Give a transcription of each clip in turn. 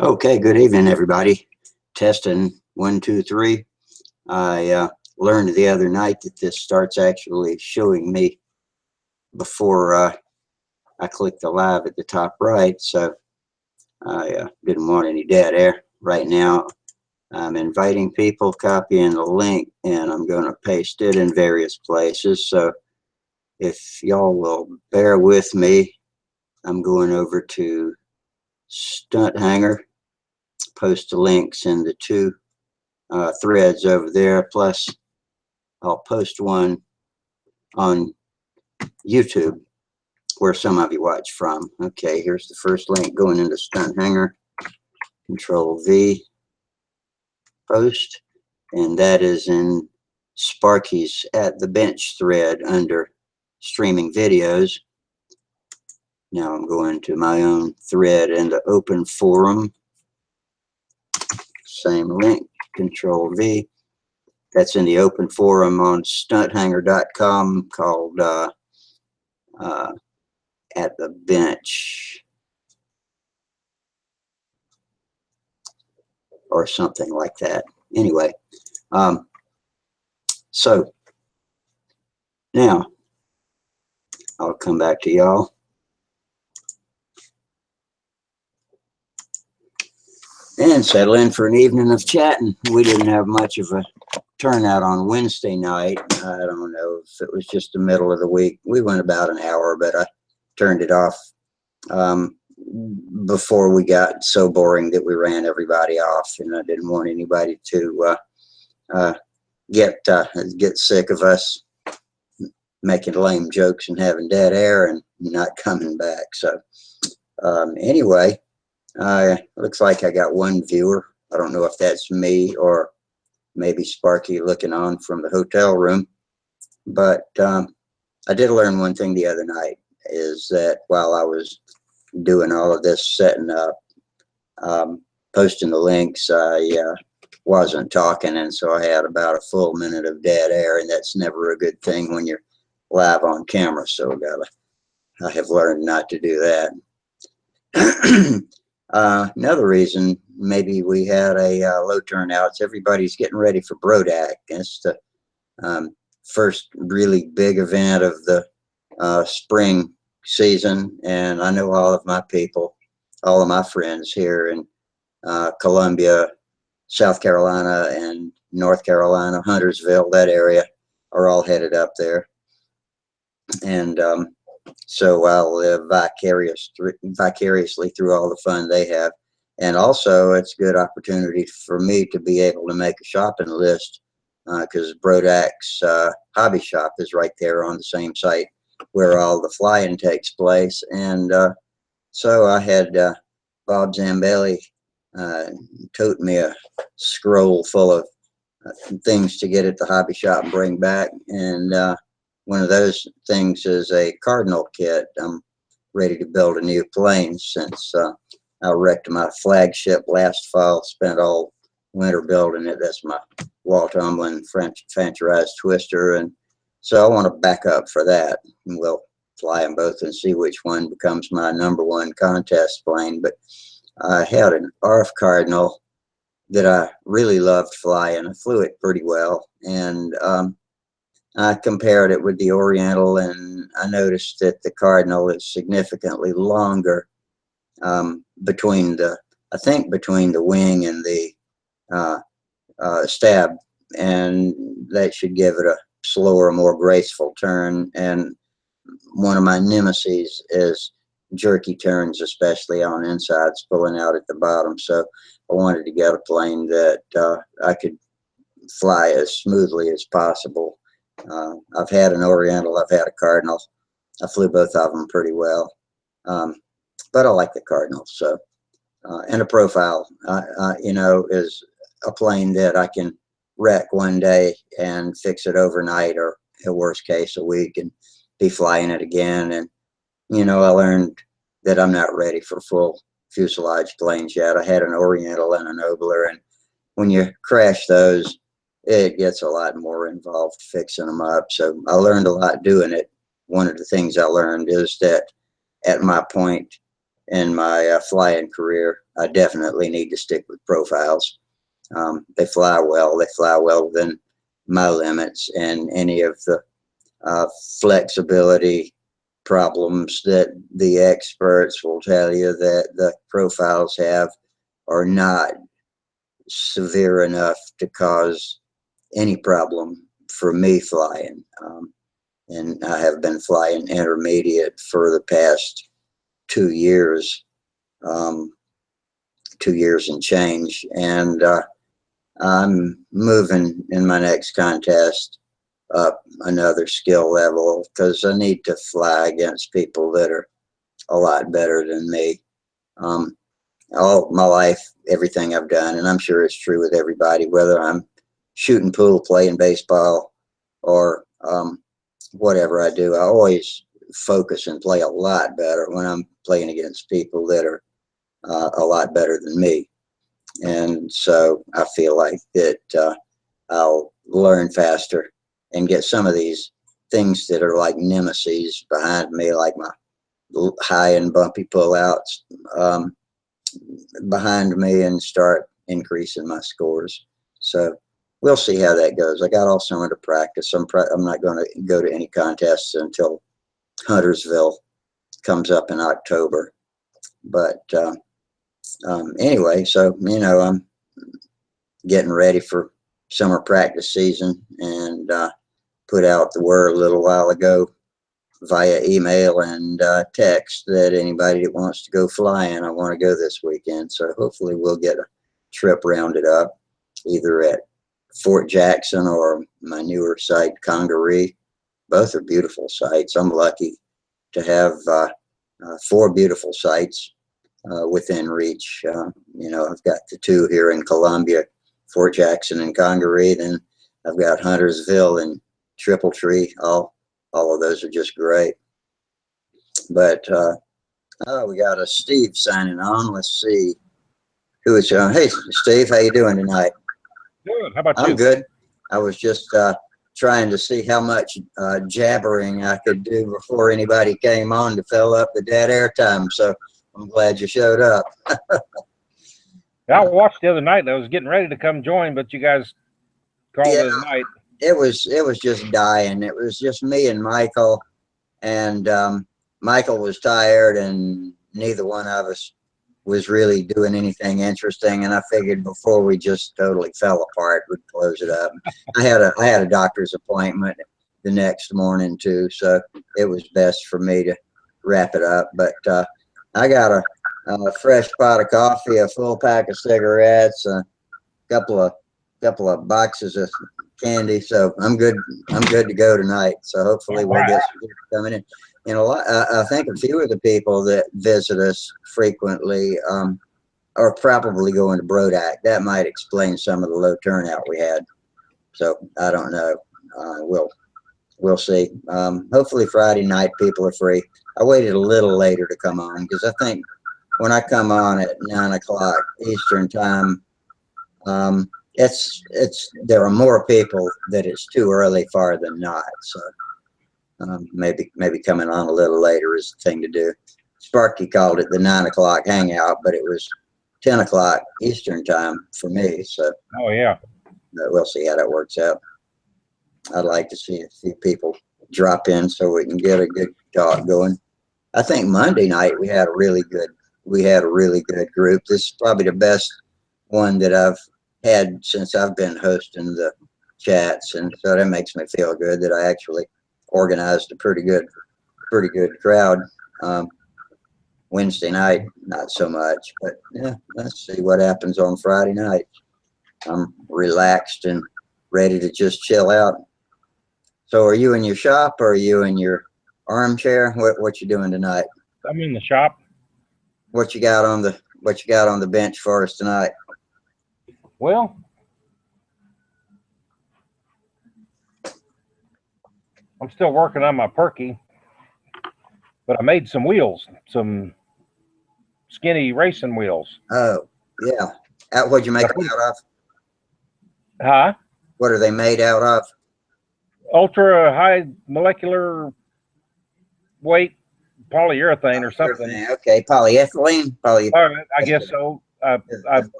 Okay, good evening, everybody. Testing 1, 2, 3. I learned the other night that this starts actually showing me before I click the live at the top right, so I didn't want any dead air. Right now, I'm inviting people, copying the link, and I'm going to paste it in various places. So if y'all will bear with me, I'm going over to Stunt Hanger, post the links in the two threads over there, plus I'll post one on YouTube where some of you watch from. Okay, here's the first link going into Stunt Hanger. Control V, post, and that is in Sparky's At the Bench thread under streaming videos. Now I'm going to my own thread in the open forum. Same link, Control V. That's in the open forum on stunthanger.com called At the Bench or something like that. Anyway, so now I'll come back to y'all. And settle in for an evening of chatting. We didn't have much of a turnout on Wednesday night. I don't know if it was just the middle of the week. We went about an hour, but I turned it off before we got so boring that we ran everybody off, and I didn't want anybody to get sick of us making lame jokes and having dead air and not coming back. So anyway, looks like I got one viewer. I don't know if that's me or maybe Sparky looking on from the hotel room, but I did learn one thing the other night, is that while I was doing all of this, setting up, posting the links, I wasn't talking, and so I had about a full minute of dead air, and that's never a good thing when you're live on camera. So I have learned not to do that. Another reason maybe we had a low turnout is everybody's getting ready for Brodak. It's the first really big event of the spring season, and I know all of my people, all of my friends here in Columbia, South Carolina, and North Carolina, Huntersville, that area, are all headed up there. And so I'll live vicariously through all the fun they have. And also, it's a good opportunity for me to be able to make a shopping list, because Brodak's hobby shop is right there on the same site where all the flying takes place. And so I had Bob Zambelli tote me a scroll full of things to get at the hobby shop and bring back. And one of those things is a Cardinal kit. I'm ready to build a new plane since I wrecked my flagship last fall, spent all winter building it. That's my Walt Umlin Fancherized Twister. And so I want to back up for that. And we'll fly them both and see which one becomes my #1 contest plane. But I had an RF Cardinal that I really loved flying. I flew it pretty well. And I compared it with the Oriental, and I noticed that the Cardinal is significantly longer between the wing and the stab, and that should give it a slower, more graceful turn. And one of my nemesis is jerky turns, especially on insides pulling out at the bottom. So I wanted to get a plane that I could fly as smoothly as possible. I've had an Oriental, I've had a Cardinal. I flew both of them pretty well, but I like the Cardinal. So, and a Profile, you know, is a plane that I can wreck one day and fix it overnight, or at worst case a week, and be flying it again. And you know, I learned that I'm not ready for full fuselage planes yet. I had an Oriental and a Nobler, and when you crash those, it gets a lot more involved fixing them up. So I learned a lot doing it. One of the things I learned is that at my point in my flying career, I definitely need to stick with profiles. They fly well. They fly well within my limits, and any of the flexibility problems that the experts will tell you that the profiles have are not severe enough to cause any problem for me flying. And I have been flying intermediate for the past 2 years, 2 years and change. And I'm moving in my next contest up another skill level because I need to fly against people that are a lot better than me. All my life, everything I've done, and I'm sure it's true with everybody, whether I'm shooting pool, playing baseball, or whatever I do, I always focus and play a lot better when I'm playing against people that are a lot better than me. And so I feel like that I'll learn faster and get some of these things that are like nemesis behind me, like my high and bumpy pullouts behind me, and start increasing my scores. So we'll see how that goes. I got all summer to practice. I'm not going to go to any contests until Huntersville comes up in October. But anyway, so, you know, I'm getting ready for summer practice season, and put out the word a little while ago via email and text that anybody that wants to go flying, I want to go this weekend. So hopefully we'll get a trip rounded up either at Fort Jackson or my newer site, Congaree. Both are beautiful sites. I'm lucky to have 4 beautiful sites within reach. You know, I've got the 2 here in Columbia, Fort Jackson and Congaree. Then I've got Huntersville and Triple Tree. All of those are just great. But oh, we got a Steve signing on. Let's see who is on. Hey, Steve, how you doing tonight? Good. How about you? I'm good. I was just trying to see how much jabbering I could do before anybody came on to fill up the dead air time. So I'm glad you showed up. I watched the other night, and I was getting ready to come join, but you guys called it a night. It was just dying. It was just me and Michael, and Michael was tired, and neither one of us was really doing anything interesting. And I figured before we just totally fell apart, we'd close it up. I had a doctor's appointment the next morning too, so it was best for me to wrap it up. But I got a fresh pot of coffee, a full pack of cigarettes, a couple of boxes of candy, so I'm good to go tonight. So hopefully we'll get some people coming in. And I think a few of the people that visit us frequently are probably going to Brodak. That might explain some of the low turnout we had. So I don't know. We'll see. Hopefully Friday night people are free. I waited a little later to come on because I think when I come on at 9 o'clock Eastern time, there are more people that it's too early for than not. So maybe coming on a little later is the thing to do. Sparky called it the 9 o'clock hangout, but it was 10 o'clock Eastern time for me. So oh yeah, we'll see how that works out. I'd like to see a few people drop in so we can get a good talk going. I think Monday night we had a really good group. This is probably the best one that I've had since I've been hosting the chats, and so that makes me feel good that I actually organized a pretty good crowd. Wednesday night, not so much, but yeah, let's see what happens on Friday night. I'm relaxed and ready to just chill out. So are you in your shop or are you in your armchair? What you doing tonight? I'm in the shop. What you got on the bench for us tonight? Well, I'm still working on my perky, but I made some wheels, some skinny racing wheels. Oh, yeah. What'd you make them out of? Huh? What are they made out of? Ultra high molecular weight polyurethane or something. Okay, polyethylene. I guess so. I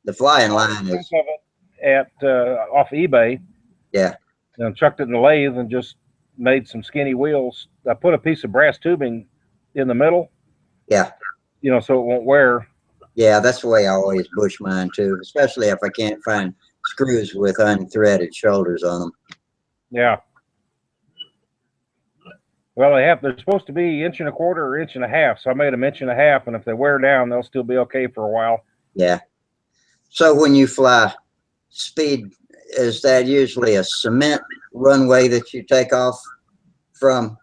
The flying bought a line chunk is, of it at off eBay yeah, and chucked it in the lathe and just made some skinny wheels. I put a piece of brass tubing in the middle, yeah, so it won't wear. yeah. That's the way I always bush mine too, especially if I can't find screws with unthreaded shoulders on them. Yeah. Well, they're supposed to be inch and a quarter or inch and a half, so I made them inch and a half, and if they wear down, they'll still be okay for a while. Yeah. So when you fly speed, is that usually a cement runway that you take off from?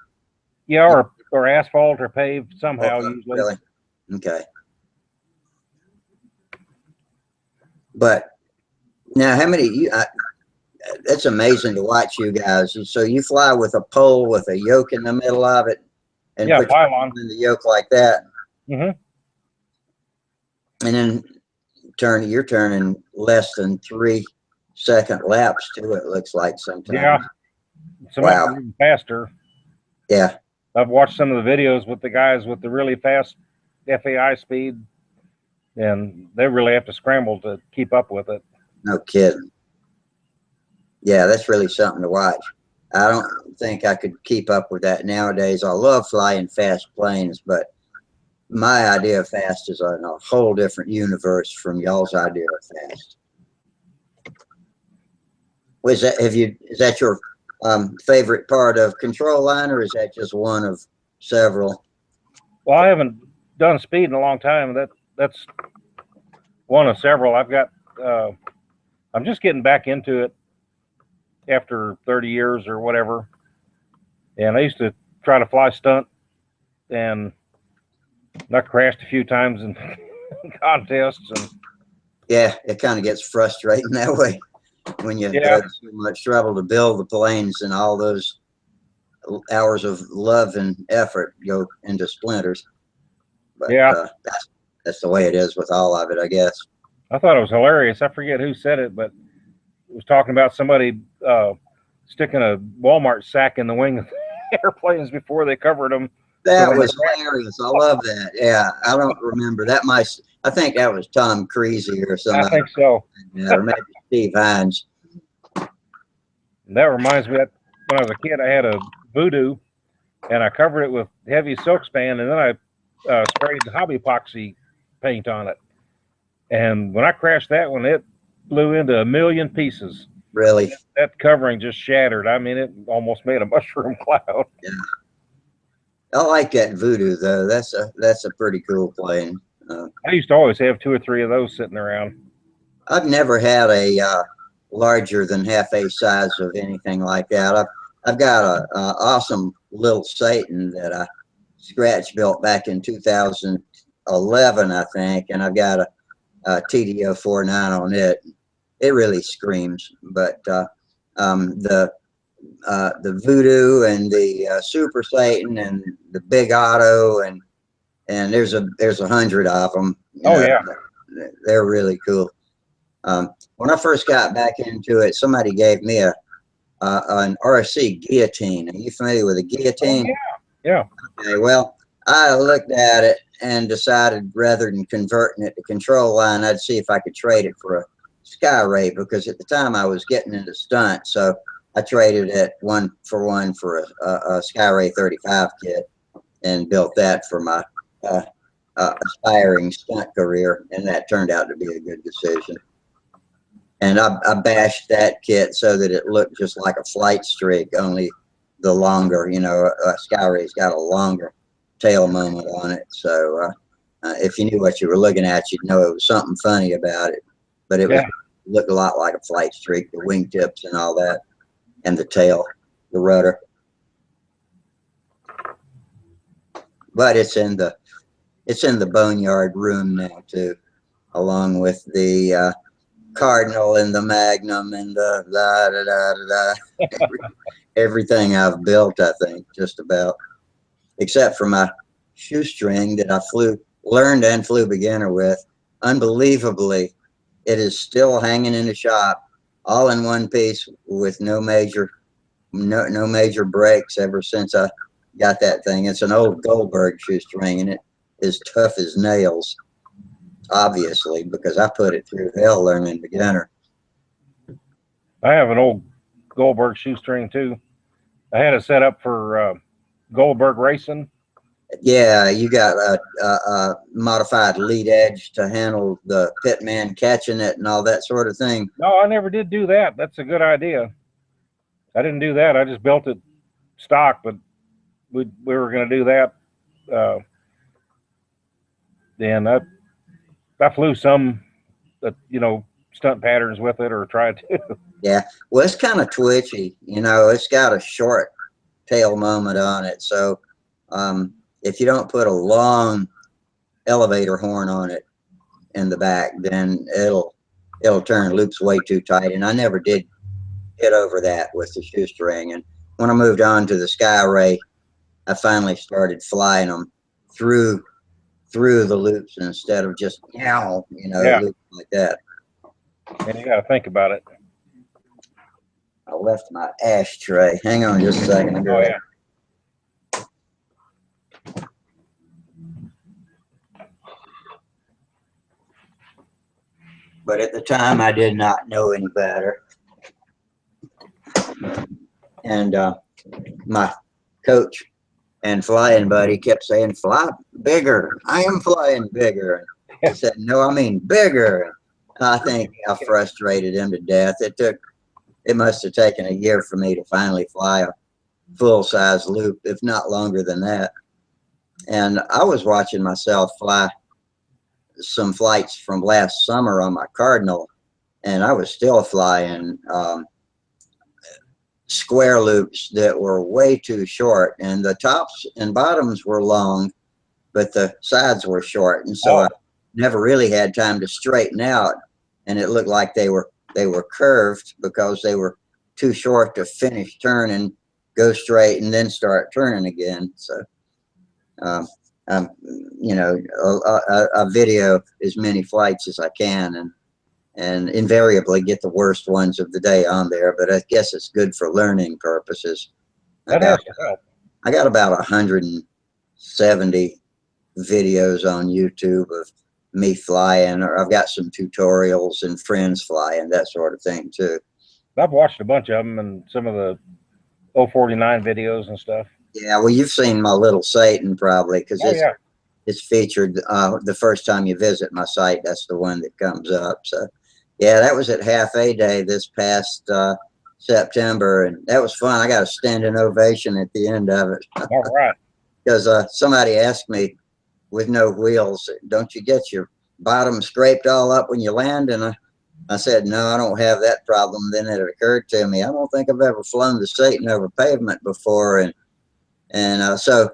Yeah, or asphalt or paved somehow Oh, usually. really? Okay. But now, how many you? It's amazing to watch you guys. So you fly with a pole with a yoke in the middle of it, and Yeah, put your pylon. in the yoke like that, Hmm. and then you're turning less than 3-second laps too. It looks like Yeah, sometimes. some might be Wow. even faster. Yeah. I've watched some of the videos with the guys with the really fast FAI speed, and they really have to scramble to keep up with it. No kidding. Yeah, that's really something to watch. I don't think I could keep up with that nowadays. I love flying fast planes, but my idea of fast is in a whole different universe from y'all's idea of fast. Is that your favorite part of control line, or is that just one of several? Well, I haven't done speed in a long time. That's one of several. I've got. I'm just getting back into it after 30 years or whatever. And I used to try to fly stunt, and I crashed a few times in contests. And Yeah, it kind of gets frustrating that way when you yeah, go to so much trouble to build the planes and all those hours of love and effort go into splinters. But yeah, that's the way it is with all of it, I guess. I thought it was hilarious. I forget who said it, but it was talking about somebody sticking a Walmart sack in the wing of the airplanes before they covered them. That was hilarious. I love that. Yeah, I don't remember that. I think that was Tom Creasy or I somebody. think so. Yeah, or maybe Steve Hines. And that reminds me that when I was a kid, I had a Voodoo, and I covered it with heavy silk span, and then I sprayed hobby epoxy paint on it. And when I crashed that one, it blew into a million pieces. Really? That covering just shattered. I mean, it almost made a mushroom cloud. Yeah. I like that Voodoo though. That's a pretty cool plane. I used to always have 2 or 3 of those sitting around. I've never had a larger than half a size of anything like that. I've got a awesome little Satan that I scratch built back in 2011, I think, and I've got a TDO 49 on it. It really screams, but the Voodoo and the Super Satan and the Big Auto and there's 100 of them. Oh yeah. They're really cool. When I first got back into it, somebody gave me an RC guillotine. Are you familiar with a guillotine? Oh, yeah. Okay, well, I looked at it and decided rather than converting it to control line, I'd see if I could trade it for a Skyray, because at the time I was getting into stunt, so I traded it 1-for-1 for a Skyray 35 kit and built that for my aspiring stunt career, and that turned out to be a good decision. And I bashed that kit so that it looked just like a flight streak, only the longer, Skyray's got a longer tail moment on it. So if you knew what you were looking at, you'd know it was something funny about it. But it looked a lot like a flight streak, the wingtips and all that, and the tail, the rudder. But it's in the boneyard room now too, along with the Cardinal and the Magnum and the everything I've built, I think, just about, except for my shoestring that I learned and flew beginner with. Unbelievably, it is still hanging in the shop, all in one piece with no major breaks ever since I got that thing. It's an old Goldberg shoestring, and it is tough as nails. obviously, because I put it through hell learning beginner. I have an old Goldberg shoestring too. I had it set up for Goldberg racing. Yeah, you got a modified lead edge to handle the pit man catching it and all that sort of thing. No, I never did do that. That's a good idea. I didn't do that. I just built it stock, but we were going to do that. Uh, then I flew some, stunt patterns with it or tried to. Yeah, well, it's kind of twitchy. It's got a short tail moment on it. So if you don't put a long elevator horn on it in the back, then it'll turn loops way too tight. And I never did get over that with the shoestring. And when I moved on to the Skyray, I finally started flying them through the loops instead of just Yeah, loops like that. and you got to think about it. I left my ashtray. Hang on just a second. Oh yeah. But at the time, I did not know any better. And my coach and flying buddy kept saying, "Fly bigger. I am flying bigger." I said, "No, I mean bigger." I think I frustrated him to death. It must have taken a year for me to finally fly a full-size loop, if not longer than that. And I was watching myself fly some flights from last summer on my Cardinal, and I was still flying square loops that were way too short, and the tops and bottoms were long, but the sides were short, and so I never really had time to straighten out, and it looked like they were curved because they were too short to finish turning, go straight, and then start turning again. So I video as many flights as I can, and invariably get the worst ones of the day on there. But I guess it's good for learning purposes. I got about 170 videos on YouTube of me flying, or I've got some tutorials and friends flying, that sort of thing too. I've watched a bunch of them and some of the 049 videos and stuff. Yeah, well, you've seen my little Satan probably, because it's featured the first time you visit my site. That's the one that comes up. So yeah, that was at Half A Day this past September, and that was fun. I got a standing ovation at the end of it. All right. Because somebody asked me, with no wheels, don't you get your bottom scraped all up when you land? And I said, no, I don't have that problem. Then it occurred to me, I don't think I've ever flown the Satan over pavement before. And so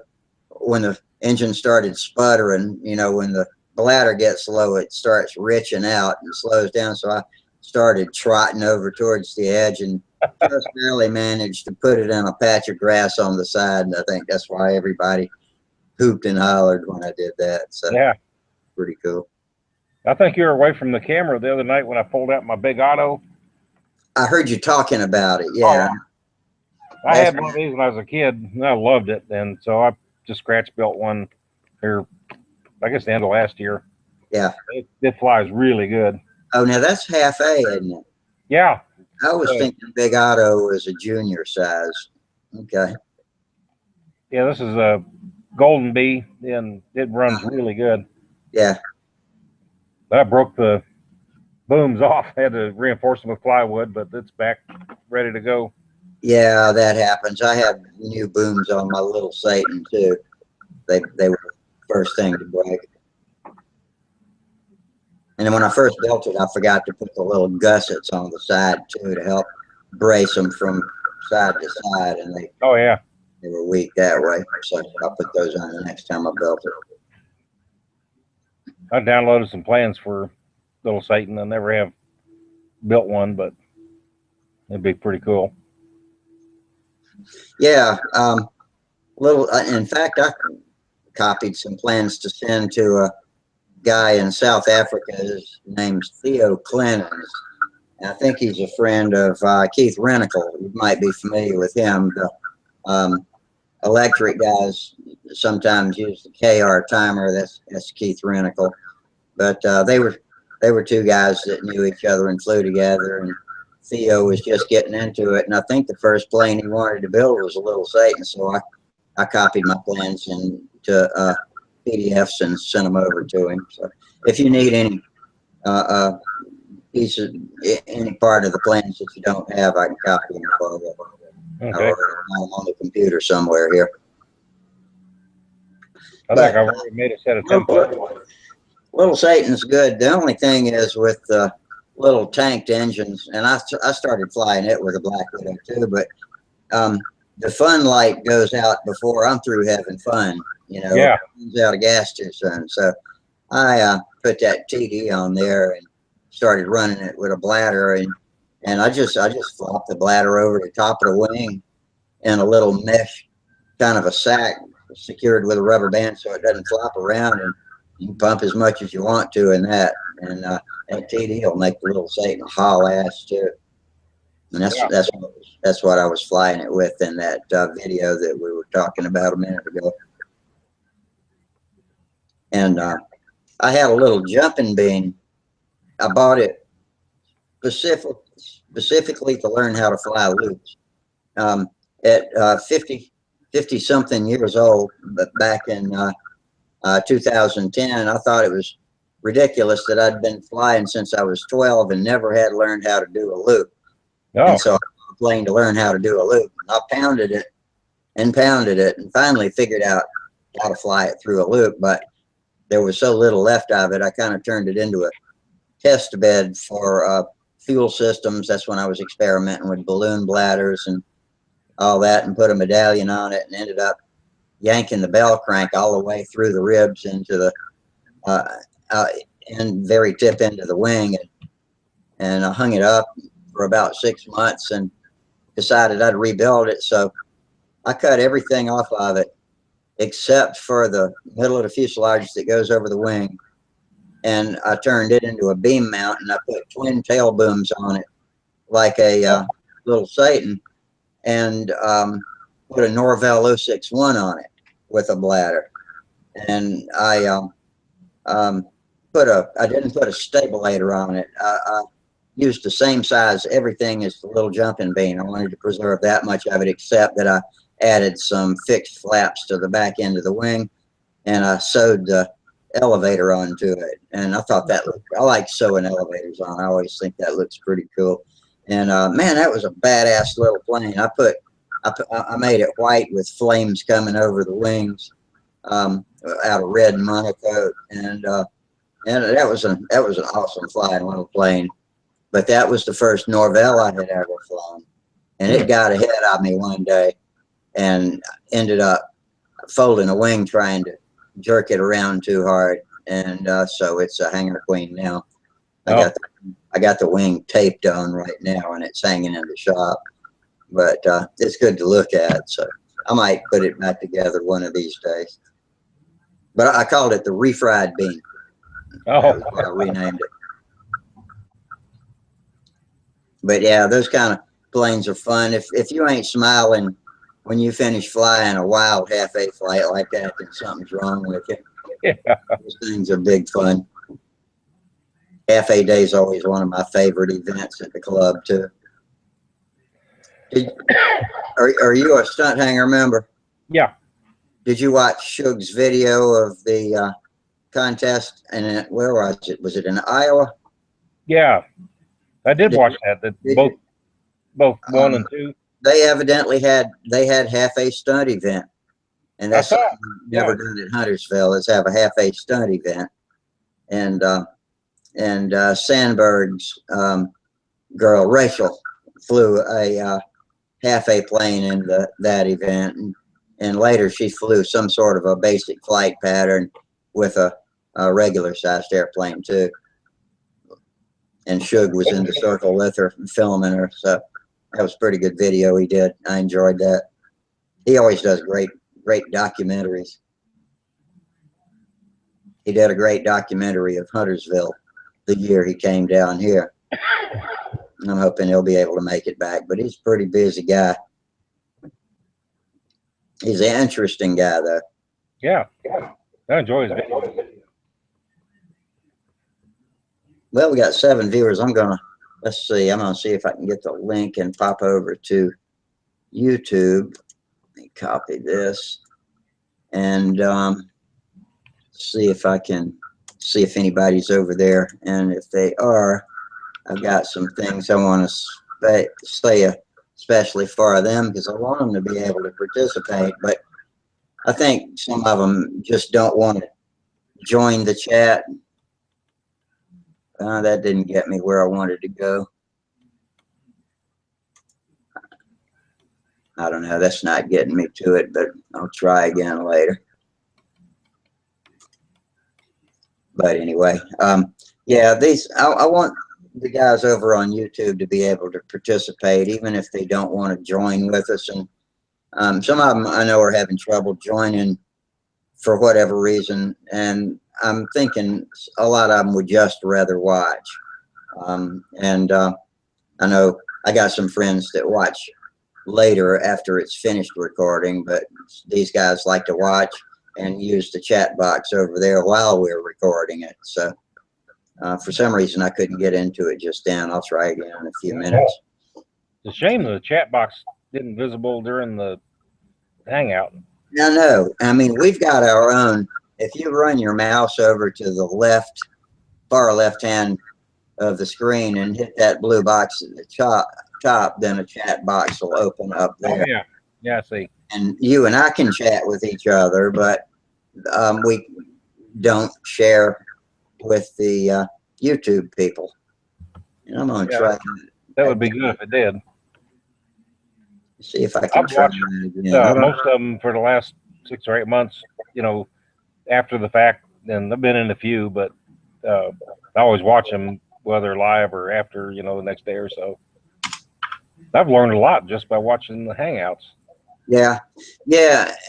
when the engine started sputtering, when the bladder gets low, it starts riching out and slows down. So I started trotting over towards the edge and just barely managed to put it in a patch of grass on the side. And I think that's why everybody hooped and hollered when I did that. So yeah, pretty cool. I think you were away from the camera the other night when I pulled out my big auto. I heard you talking about it. Yeah. I had one of these when I was a kid, and I loved it. And so I just scratch built one here, I guess the end of last year. Yeah. It flies really good. Oh, now that's Half A, isn't it? Yeah. I was thinking big auto was a junior size. Okay. Yeah, this is a Golden Bee, and it runs really good. Yeah. But I broke the booms off. I had to reinforce them with plywood, but it's back ready to go. Yeah, that happens. I had new booms on my little Satan too. They were the first thing to break. And then when I first built it, I forgot to put the little gussets on the side too to help brace them from side to side, and they were weak that way. So I'll put those on the next time I built it. I downloaded some plans for little Satan. I never have built one, but it'd be pretty cool. Yeah, in fact, I copied some plans to send to a guy in South Africa. His name's Theo Clennons. And I think he's a friend of Keith Renicle. You might be familiar with him. The electric guys sometimes use the KR timer. That's Keith Renicle. But they were two guys that knew each other and flew together. And Theo was just getting into it, and I think the first plane he wanted to build was a Little Satan. So I copied my plans into PDFs and sent them over to him. So if you need any piece of any part of the plans that you don't have, I can copy them for you. Okay. I'm on the computer somewhere here. I think I've already made a set of templates. Little Satan's good. The only thing is with the little tanked engines, and I started flying it with a Black Widow too, but the fun light goes out before I'm through having fun. You know, Yeah. it runs out of gas too soon. So I put that TD on there and started running it with a bladder, and I just flopped the bladder over the top of the wing in a little mesh kind of a sack secured with a rubber band so it doesn't flop around, and you can pump as much as you want to in that, and that TD will make the Little Satan haul ass too. And that's what I was flying it with in that video that we were talking about a minute ago. And I had a little jumping bean. I bought it specifically to learn how to fly loops. At 50 something years old, but back in 2010, I thought it was ridiculous that I'd been flying since I was 12 and never had learned how to do a loop. Oh. And so I was on a plane to learn how to do a loop. I pounded it and finally figured out how to fly it through a loop, but there was so little left of it, I kind of turned it into a test bed for fuel systems. That's when I was experimenting with balloon bladders and all that, and put a medallion on it, and ended up yanking the bell crank all the way through the ribs into the very tip end of the wing, and I hung it up for about 6 months and decided I'd rebuild it. So I cut everything off of it except for the middle of the fuselage that goes over the wing, and I turned it into a beam mount, and I put twin tail booms on it like a Little Satan, and put a Norvell 061 on it with a bladder. And I didn't put a stabilizer on it. I used the same size everything as the little jumping bean. I wanted to preserve that much of it, except that I added some fixed flaps to the back end of the wing, and I sewed the elevator onto it. And I thought I like sewing elevators on. I always think that looks pretty cool. And man, that was a badass little plane. I made it white with flames coming over the wings out of red monocoat, and that was an awesome flying little plane. But that was the first Norvell I had ever flown, and it got ahead of me one day and ended up folding a wing trying to jerk it around too hard, and so it's a Hangar Queen now. I got the wing taped on right now, and it's hanging in the shop. But it's good to look at, so I might put it back together one of these days. But I called it the refried bean. Oh. That was what I renamed it. But yeah, those kind of planes are fun. If you ain't smiling when you finish flying a wild half-A flight like that, then something's wrong with you. Yeah. Those things are big fun. Half-A Day is always one of my favorite events at the club too. Are you a Stunt Hanger member? Yeah. Did you watch Shug's video of the contest? And where was it? Was it in Iowa? Yeah, I did watch that. Both 1 and 2. They evidently had half-A stunt event, and that's something we've never done at Huntersville, is have a half-A stunt event. And Sandberg's girl Rachel flew a half-A plane in that event, and later she flew some sort of a basic flight pattern with a regular sized airplane too. And Shug was in the circle with her, filming her. So that was a pretty good video he did. I enjoyed that. He always does great documentaries. He did a great documentary of Huntersville the year he came down here. I'm hoping he'll be able to make it back, but he's a pretty busy guy. He's an interesting guy, though. Yeah. I enjoy his videos. Well, we got 7 viewers. Let's see. I'm gonna see if I can get the link and pop over to YouTube. Let me copy this and see if I can see if anybody's over there. And if they are, I've got some things I want to say, especially for them, because I want them to be able to participate. But I think some of them just don't want to join the chat. That didn't get me where I wanted to go. I don't know. That's not getting me to it, but I'll try again later. But anyway, yeah, I want the guys over on YouTube to be able to participate, even if they don't want to join with us. And some of them I know are having trouble joining for whatever reason. And I'm thinking a lot of them would just rather watch. I know I got some friends that watch later after it's finished recording, but these guys like to watch and use the chat box over there while we're recording it. So for some reason I couldn't get into it just then. I'll try again in a few minutes. It's a shame the chat box didn't visible during the Hangout. No, I mean, we've got our own. If you run your mouse over to the far left hand of the screen and hit that blue box at the top, then a chat box will open up there. Oh, yeah, I see. And you and I can chat with each other, but we don't share with the YouTube people. And I'm going to try. That would be good if it did. See if I can try it again. Most of them for the last 6 or 8 months, after the fact, and I've been in a few, but I always watch them, whether live or after, the next day or so. I've learned a lot just by watching the Hangouts. Yeah,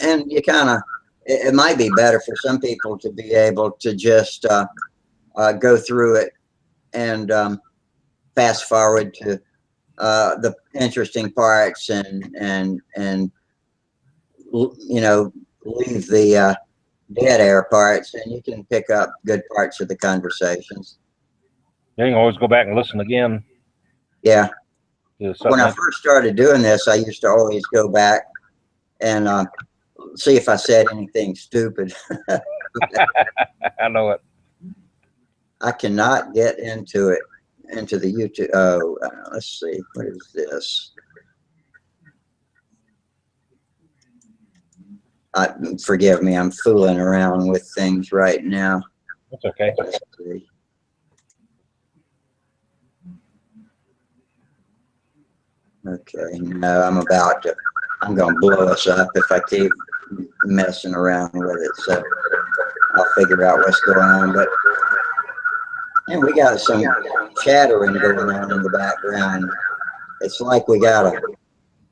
and you kind of, it might be better for some people to be able to just go through it and fast forward to the interesting parts and leave the dead air parts, and you can pick up good parts of the conversations. You can always go back and listen again. Yeah. When I first started doing this, I used to always go back and see if I said anything stupid. I know it. I cannot get into it, into the YouTube. Oh, let's see. What is this? Forgive me. I'm fooling around with things right now. That's okay. Let's see. Okay, no, I'm going to blow us up if I keep messing around with it. So I'll figure out what's going on. And we got some chattering going on in the background. It's like we got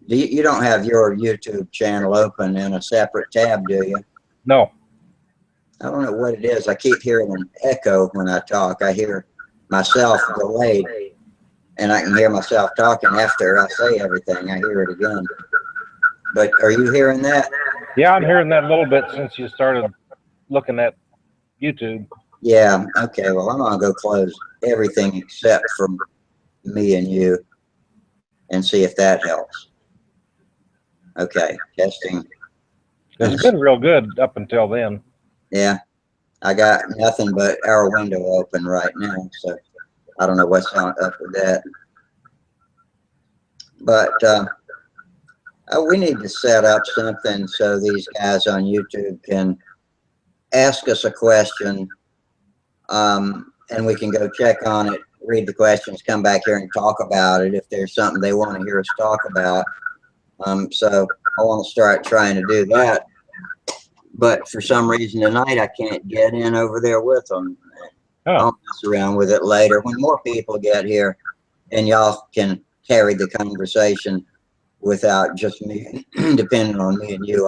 you don't have your YouTube channel open in a separate tab, do you? No. I don't know what it is. I keep hearing an echo when I talk. I hear myself delayed. And I can hear myself talking after I say everything. I hear it again. But are you hearing that? Yeah, I'm hearing that a little bit since you started looking at YouTube. Yeah, okay. Well, I'm going to go close everything except for me and you and see if that helps. Okay, testing. It's been real good up until then. Yeah, I got nothing but our window open right now, so I don't know what's up with that. But we need to set up something so these guys on YouTube can ask us a question, and we can go check on it, read the questions, come back here and talk about it if there's something they want to hear us talk about. So I want to start trying to do that. But for some reason tonight, I can't get in over there with them. I'll mess around with it later when more people get here and y'all can carry the conversation without just me, depending on me and you.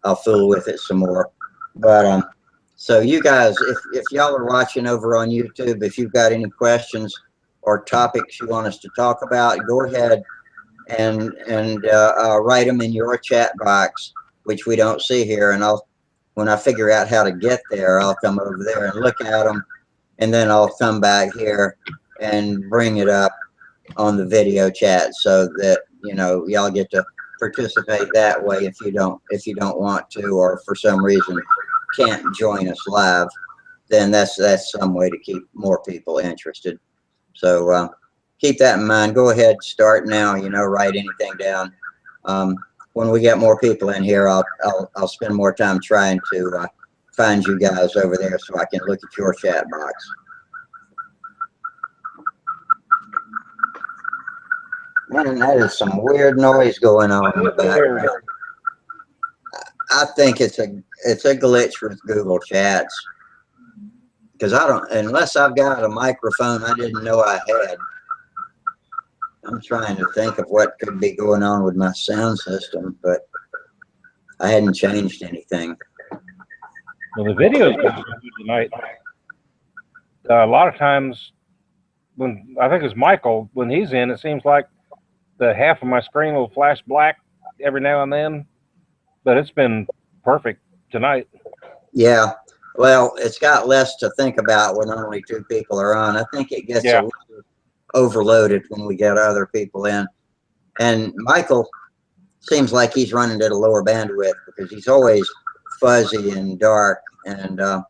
I'll fool with it some more. But so you guys, if y'all are watching over on YouTube, if you've got any questions or topics you want us to talk about, go ahead and write them in your chat box, which we don't see here. And when I figure out how to get there, I'll come over there and look at them and then I'll come back here and bring it up on the video chat so that, you know, y'all get to participate that way if you don't want to, or for some reason can't join us live. Then that's some way to keep more people interested. So keep that in mind. Go ahead, start now. You know, write anything down. When we get more people in here, I'll spend more time trying to find you guys over there so I can look at your chat box. Man, that is some weird noise going on in the background. I think it's a glitch with Google Chats, because I don't, unless I've got a microphone I didn't know I had. I'm trying to think of what could be going on with my sound system, but I hadn't changed anything. Well, the video's been good tonight. A lot of times, when I think it's Michael, when he's in, it seems like the half of my screen will flash black every now and then, but it's been perfect tonight. Yeah, well, it's got less to think about when only 2 people are on. I think it gets a little overloaded when we get other people in. And Michael seems like he's running at a lower bandwidth because he's always fuzzy and dark. And I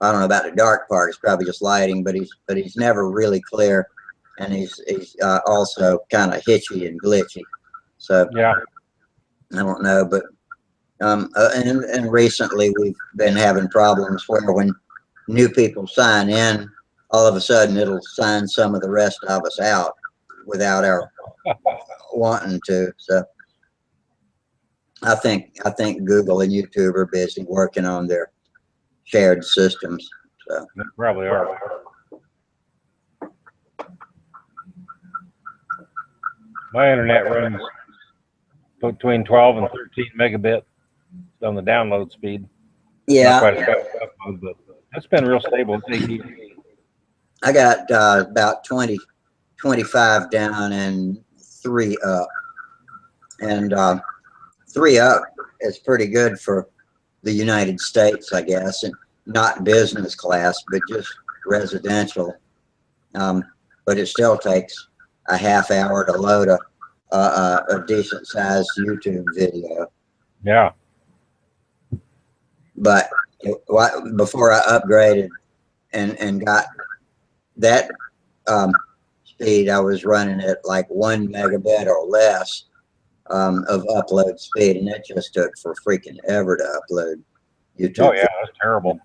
don't know about the dark part. It's probably just lighting, but he's never really clear. And he's also kind of hitchy and glitchy. So yeah, I don't know, but and recently we've been having problems where when new people sign in, all of a sudden it'll sign some of the rest of us out without our wanting to. So I think Google and YouTube are busy working on their shared systems. So they probably are. My internet runs between 12 and 13 megabit on the download speed. yeah, not quite as fast as upload, but it's been real stable. I got about 25 down and 3 up, and 3 up is pretty good for the United States, I guess, and not business class, but just residential. But it still takes a half hour to load a decent sized YouTube video. Yeah. But before I upgraded and got that speed, I was running at like 1 megabit or less of upload speed, and it just took for freaking ever to upload YouTube. Oh yeah, that's terrible.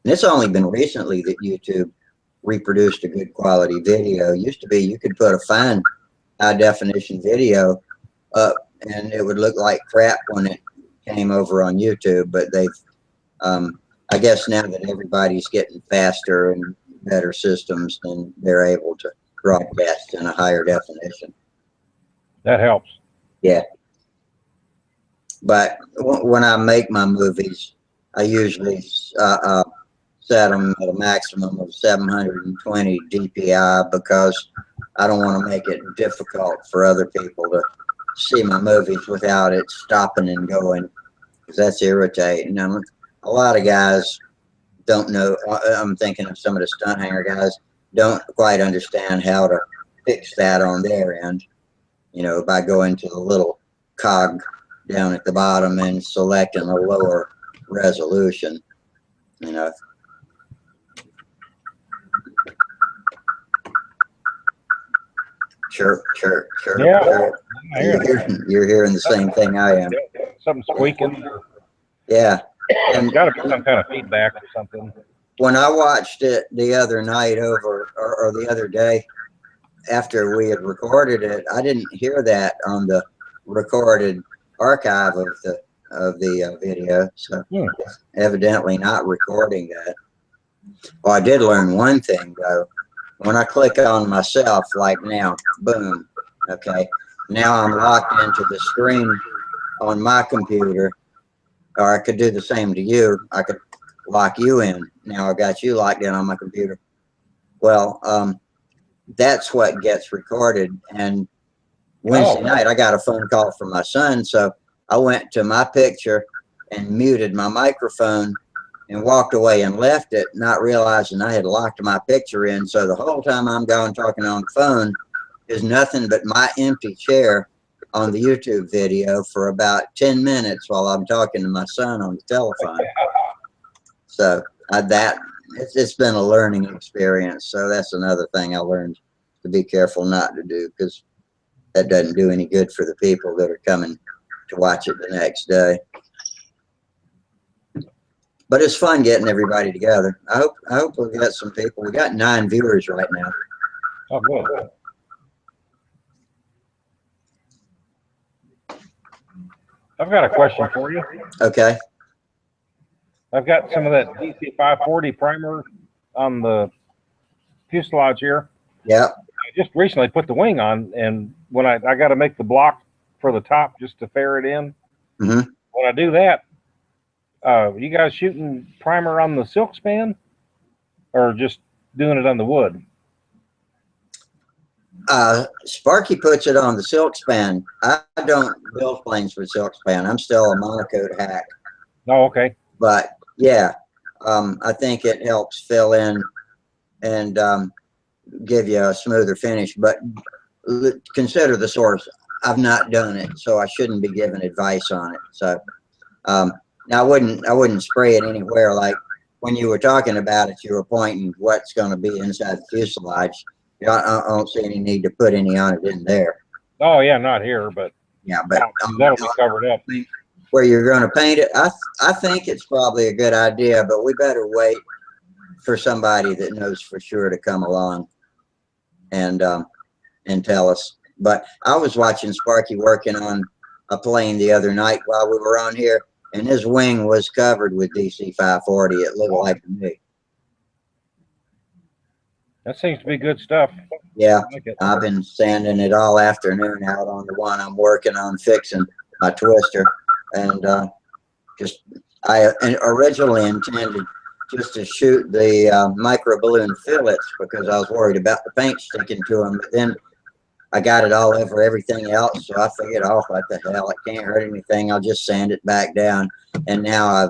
And it's only been recently that YouTube reproduced a good quality video. It used to be you could put a fine high definition video up and it would look like crap when it came over on YouTube, but they've I guess now that everybody's getting faster and better systems, then they're able to broadcast in a higher definition. That helps. Yeah. But when I make my movies, I usually set them at a maximum of 720 DPI because I don't want to make it difficult for other people to see my movies without it stopping and going, because that's irritating. A lot of guys don't know. I'm thinking of some of the stunt hanger guys don't quite understand how to fix that on their end, you know, by going to the little cog down at the bottom and selecting a lower resolution, you know. Chirp, chirp, chirp, Yeah, chirp. You're hearing the same thing I am. Something squeaking. Yeah. There's got to be some kind of feedback or something. When I watched it the other night or the other day after we had recorded it, I didn't hear that on the recorded archive of the video. So evidently not recording that. Well, I did learn one thing though. When I click on myself, like now, boom, okay, now I'm locked into the screen on my computer, or I could do the same to you. I could lock you in. Now I've got you locked in on my computer. Well, that's what gets recorded. And Wednesday night, I got a phone call from my son, so I went to my picture and muted my microphone and walked away and left it, not realizing I had locked my picture in. So the whole time I'm gone talking on the phone is nothing but my empty chair on the YouTube video for about 10 minutes while I'm talking to my son on the telephone. So it's been a learning experience. So that's another thing I learned to be careful not to do, because that doesn't do any good for the people that are coming to watch it the next day. But it's fun getting everybody together. I hope we'll get some people. We got 9 viewers right now. Oh, good. I've got a question for you. Okay. I've got some of that DC 540 primer on the fuselage here. Yeah. I just recently put the wing on, and when I got to make the block for the top just to fair it in. Mm-hmm. When I do that, you guys shooting primer on the silk span, or just doing it on the wood? Sparky puts it on the silk span. I don't build planes with silk span. I'm still a monocoat hack. Oh, okay. But yeah, I think it helps fill in and give you a smoother finish. But consider the source. I've not done it, so I shouldn't be giving advice on it. So now I wouldn't spray it anywhere. Like when you were talking about it, you were pointing what's going to be inside the fuselage. I don't see any need to put any on it in there. Oh yeah, not here, but yeah, but that'll be covered up. Where you're going to paint it, I think it's probably a good idea, but we better wait for somebody that knows for sure to come along and tell us. But I was watching Sparky working on a plane the other night while we were on here, and his wing was covered with DC 540. It looked like me. That seems to be good stuff. Yeah, I've been sanding it all afternoon out on the one I'm working on fixing my twister, and I originally intended just to shoot the micro balloon fillets because I was worried about the paint sticking to them, but then I got it all over everything else, so I figured, oh, what the hell, it can't hurt anything. I'll just sand it back down, and now I've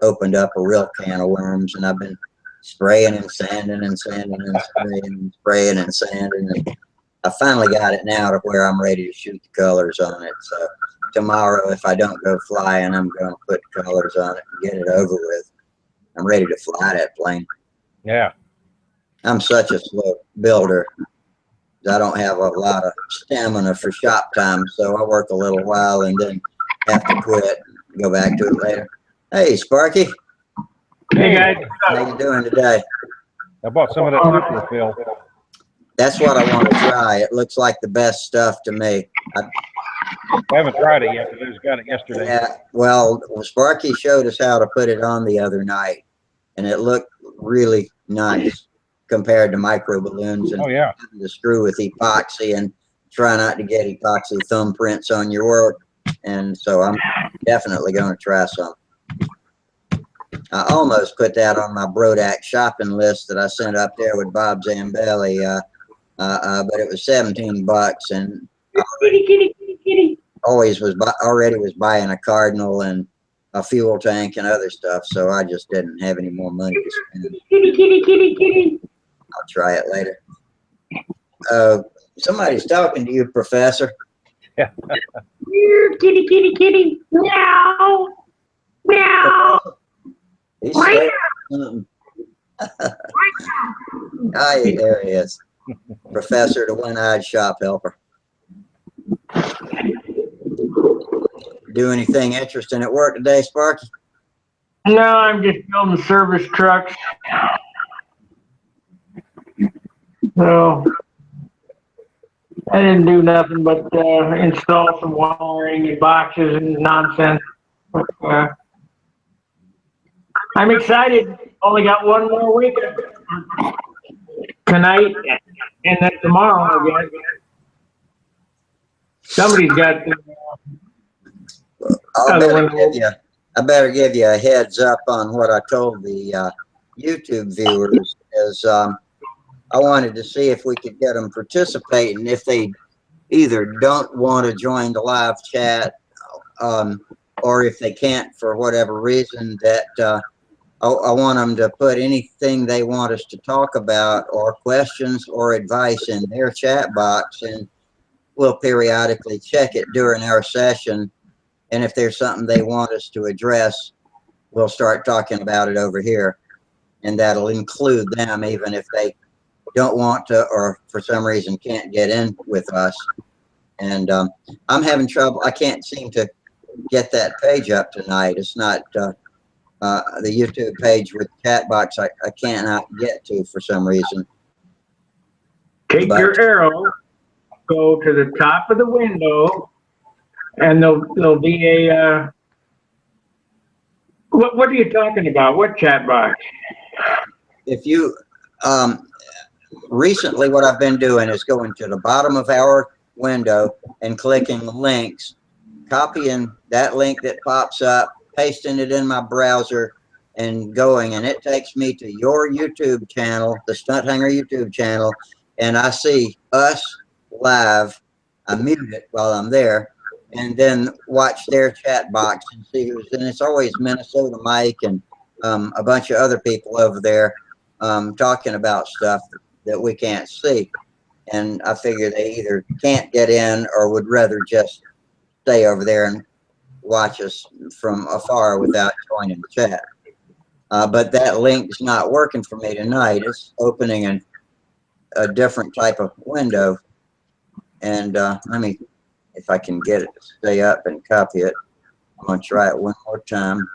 opened up a real can of worms, and I've been spraying and sanding and sanding and spraying and spraying and sanding. And I finally got it now to where I'm ready to shoot the colors on it. So tomorrow, if I don't go flying, I'm going to put the colors on it and get it over with. I'm ready to fly that plane. Yeah. I'm such a slow builder. I don't have a lot of stamina for shop time, so I work a little while and then have to quit and go back to it later. Hey, Sparky. Hey guys, how you doing today? I bought some of that super fill. That's what I want to try. It looks like the best stuff to me. I haven't tried it yet, but I just got it yesterday. Yeah, well, Sparky showed us how to put it on the other night, and it looked really nice compared to micro balloons. And oh yeah, to screw with epoxy and try not to get epoxy thumbprints on your work. And so I'm definitely going to try some. I almost put that on my Brodak shopping list that I sent up there with Bob Zambelli, but it was $17, and already was buying a Cardinal and a fuel tank and other stuff, so I just didn't have any more money to spend. I'll try it later. Somebody's talking to you, Professor. Yeah. Kitty. Meow. Meow. He's saying something. There he is. Professor, the one-eyed shop helper. Do anything interesting at work today, Sparky? No, I'm just building service trucks. So I didn't do nothing but install some wiring and boxes and nonsense. But, I'm excited. Only got one more week tonight, and then tomorrow again. Somebody's got. I better give you a heads up on what I told the YouTube viewers. Is I wanted to see if we could get them participating if they either don't want to join the live chat, or if they can't for whatever reason, that I want them to put anything they want us to talk about or questions or advice in their chat box, and we'll periodically check it during our session. And if there's something they want us to address, we'll start talking about it over here. And that'll include them, even if they don't want to or for some reason can't get in with us. And I'm having trouble. I can't seem to get that page up tonight. It's not the YouTube page with chat box. I cannot get to for some reason. Take your arrow, go to the top of the window, and there'll be a, what are you talking about? What chat box? If you, recently what I've been doing is going to the bottom of our window and clicking links, copying that link that pops up, pasting it in my browser and going, and it takes me to your YouTube channel, the Stunt Hanger YouTube channel, and I see us live. I mute it while I'm there and then watch their chat box and see who's in. It's always Minnesota Mike and a bunch of other people over there talking about stuff that we can't see. And I figure they either can't get in or would rather just stay over there and watch us from afar without joining the chat. But that link's not working for me tonight. It's opening a different type of window. And let me, if I can get it to stay up and copy it, I'm going to try it one more time.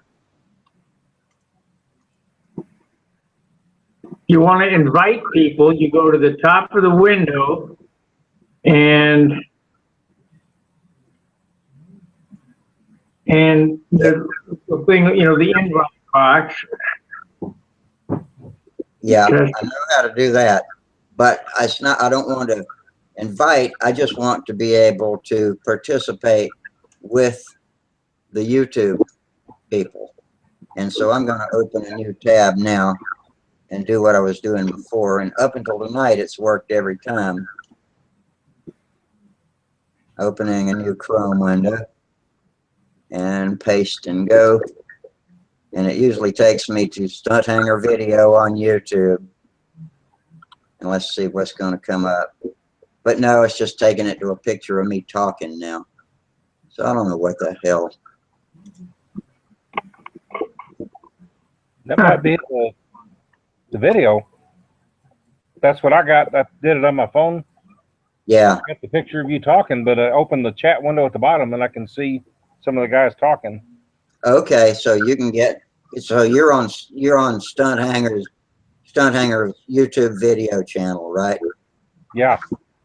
You want to invite people, you go to the top of the window and the thing, you know, the invite box. Yeah, I know how to do that, but it's not, I don't want to invite. I just want to be able to participate with the YouTube people. And so I'm going to open a new tab now and do what I was doing before. And up until tonight, it's worked every time. Opening a new Chrome window and paste and go. And it usually takes me to Stunt Hanger video on YouTube. And let's see what's going to come up. But no, it's just taking it to a picture of me talking now. So I don't know what the hell. That might be the video. That's what I got. I did it on my phone. Yeah. I got the picture of you talking, but I opened the chat window at the bottom and I can see some of the guys talking. Okay, so you can get, so you're on Stunt Hanger's YouTube video channel, right? Yeah.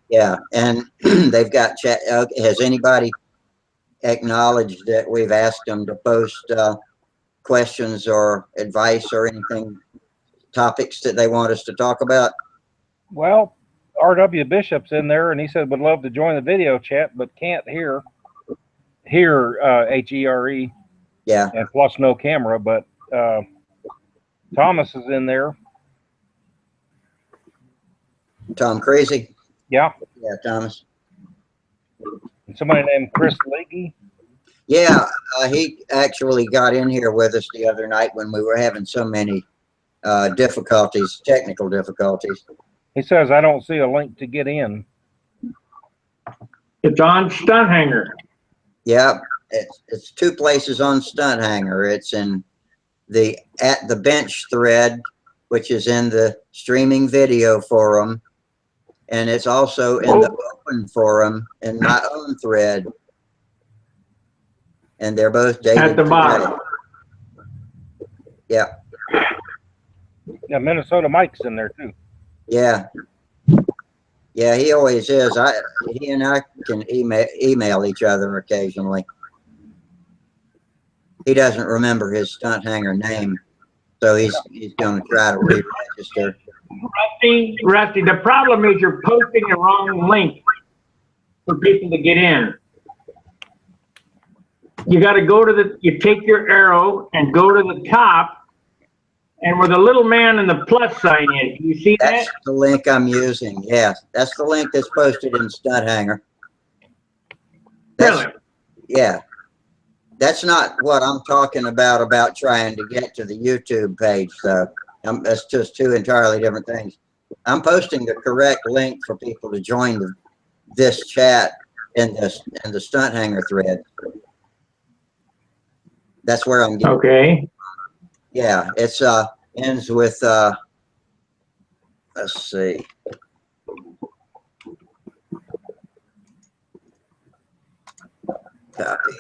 Yeah, and they've got chat. Has anybody acknowledged that we've asked them to post questions or advice or anything, topics that they want us to talk about? Well, R.W. Bishop's in there, and he said would love to join the video chat, but can't hear H-E-R-E. Yeah. And plus no camera, but Thomas is in there. Tom Crazy? Yeah. Yeah, Thomas. And somebody named Chris Leakey. Yeah, he actually got in here with us the other night when we were having so many difficulties, technical difficulties. He says, I don't see a link to get in. It's on Stunt Hanger. Yeah, it's two places on Stunt Hanger. It's in the At the Bench thread, which is in the streaming video forum, and it's also in the open forum in my own thread. And they're both dated at the today. bottom. Yeah. Yeah, Minnesota Mike's in there too. Yeah. Yeah, he always is. He and I can email each other occasionally. He doesn't remember his Stunt Hanger name, so he's going to try to re-register. Rusty, the problem is you're posting the wrong link for people to get in. You got to go to you take your arrow and go to the top, and where the little man and the plus sign is, you see that? That's the link I'm using. Yeah, that's the link that's posted in Stunt Hanger. Really? Yeah. That's not what I'm talking about trying to get to the YouTube page. So that's just two entirely different things. I'm posting the correct link for people to join this chat in the Stunt Hanger thread. That's where I'm getting. Okay. Yeah, it's ends with let's see. Copy.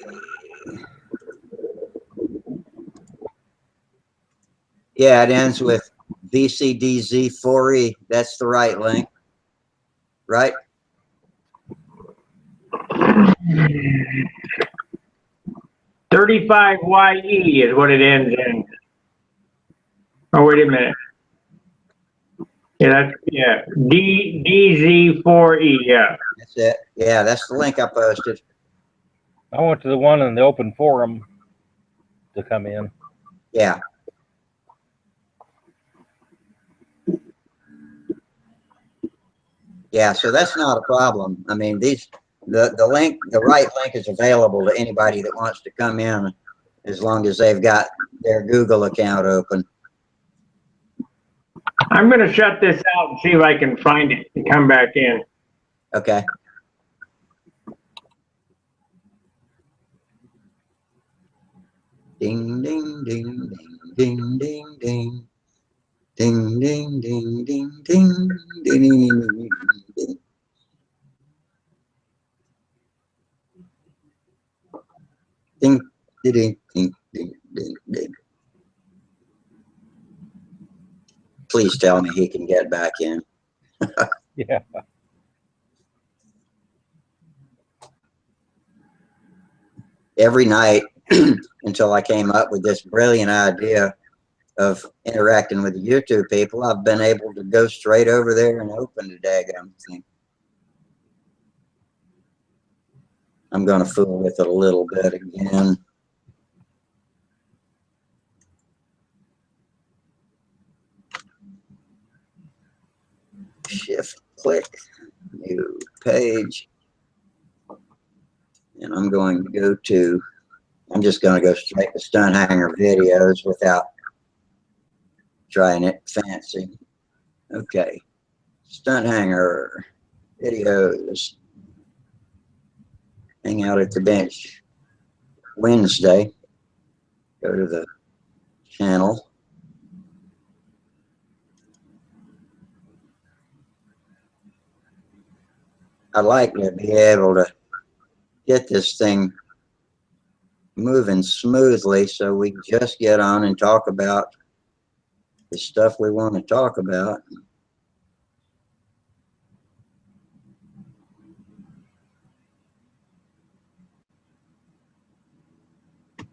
Yeah, it ends with VCDZ4E. That's the right link, right? 35YE is what it ends in. Oh, wait a minute. Yeah, DZ4E, yeah. That's it. Yeah, that's the link I posted. I went to the one in the open forum to come in. Yeah. Yeah, so that's not a problem. I mean, the right link is available to anybody that wants to come in as long as they've got their Google account open. I'm going to shut this out and see if I can find it and come back in. Okay. Ding, ding, ding, ding, ding, ding, ding. Ding, ding, ding, ding, ding, ding, ding, ding, ding. Ding, ding, ding, ding, ding, ding. Please tell me he can get back in. Yeah. Every night until I came up with this brilliant idea of interacting with the YouTube people, I've been able to go straight over there and open the daggum thing. I'm going to fool with it a little bit again. Shift click, new page. And I'm going to go to, I'm just going to go straight to Stunt Hanger videos without trying it fancy. Okay. Stunt Hanger videos. Hang out at the bench Wednesday. Go to the channel. I'd like to be able to get this thing moving smoothly so we can just get on and talk about the stuff we want to talk about.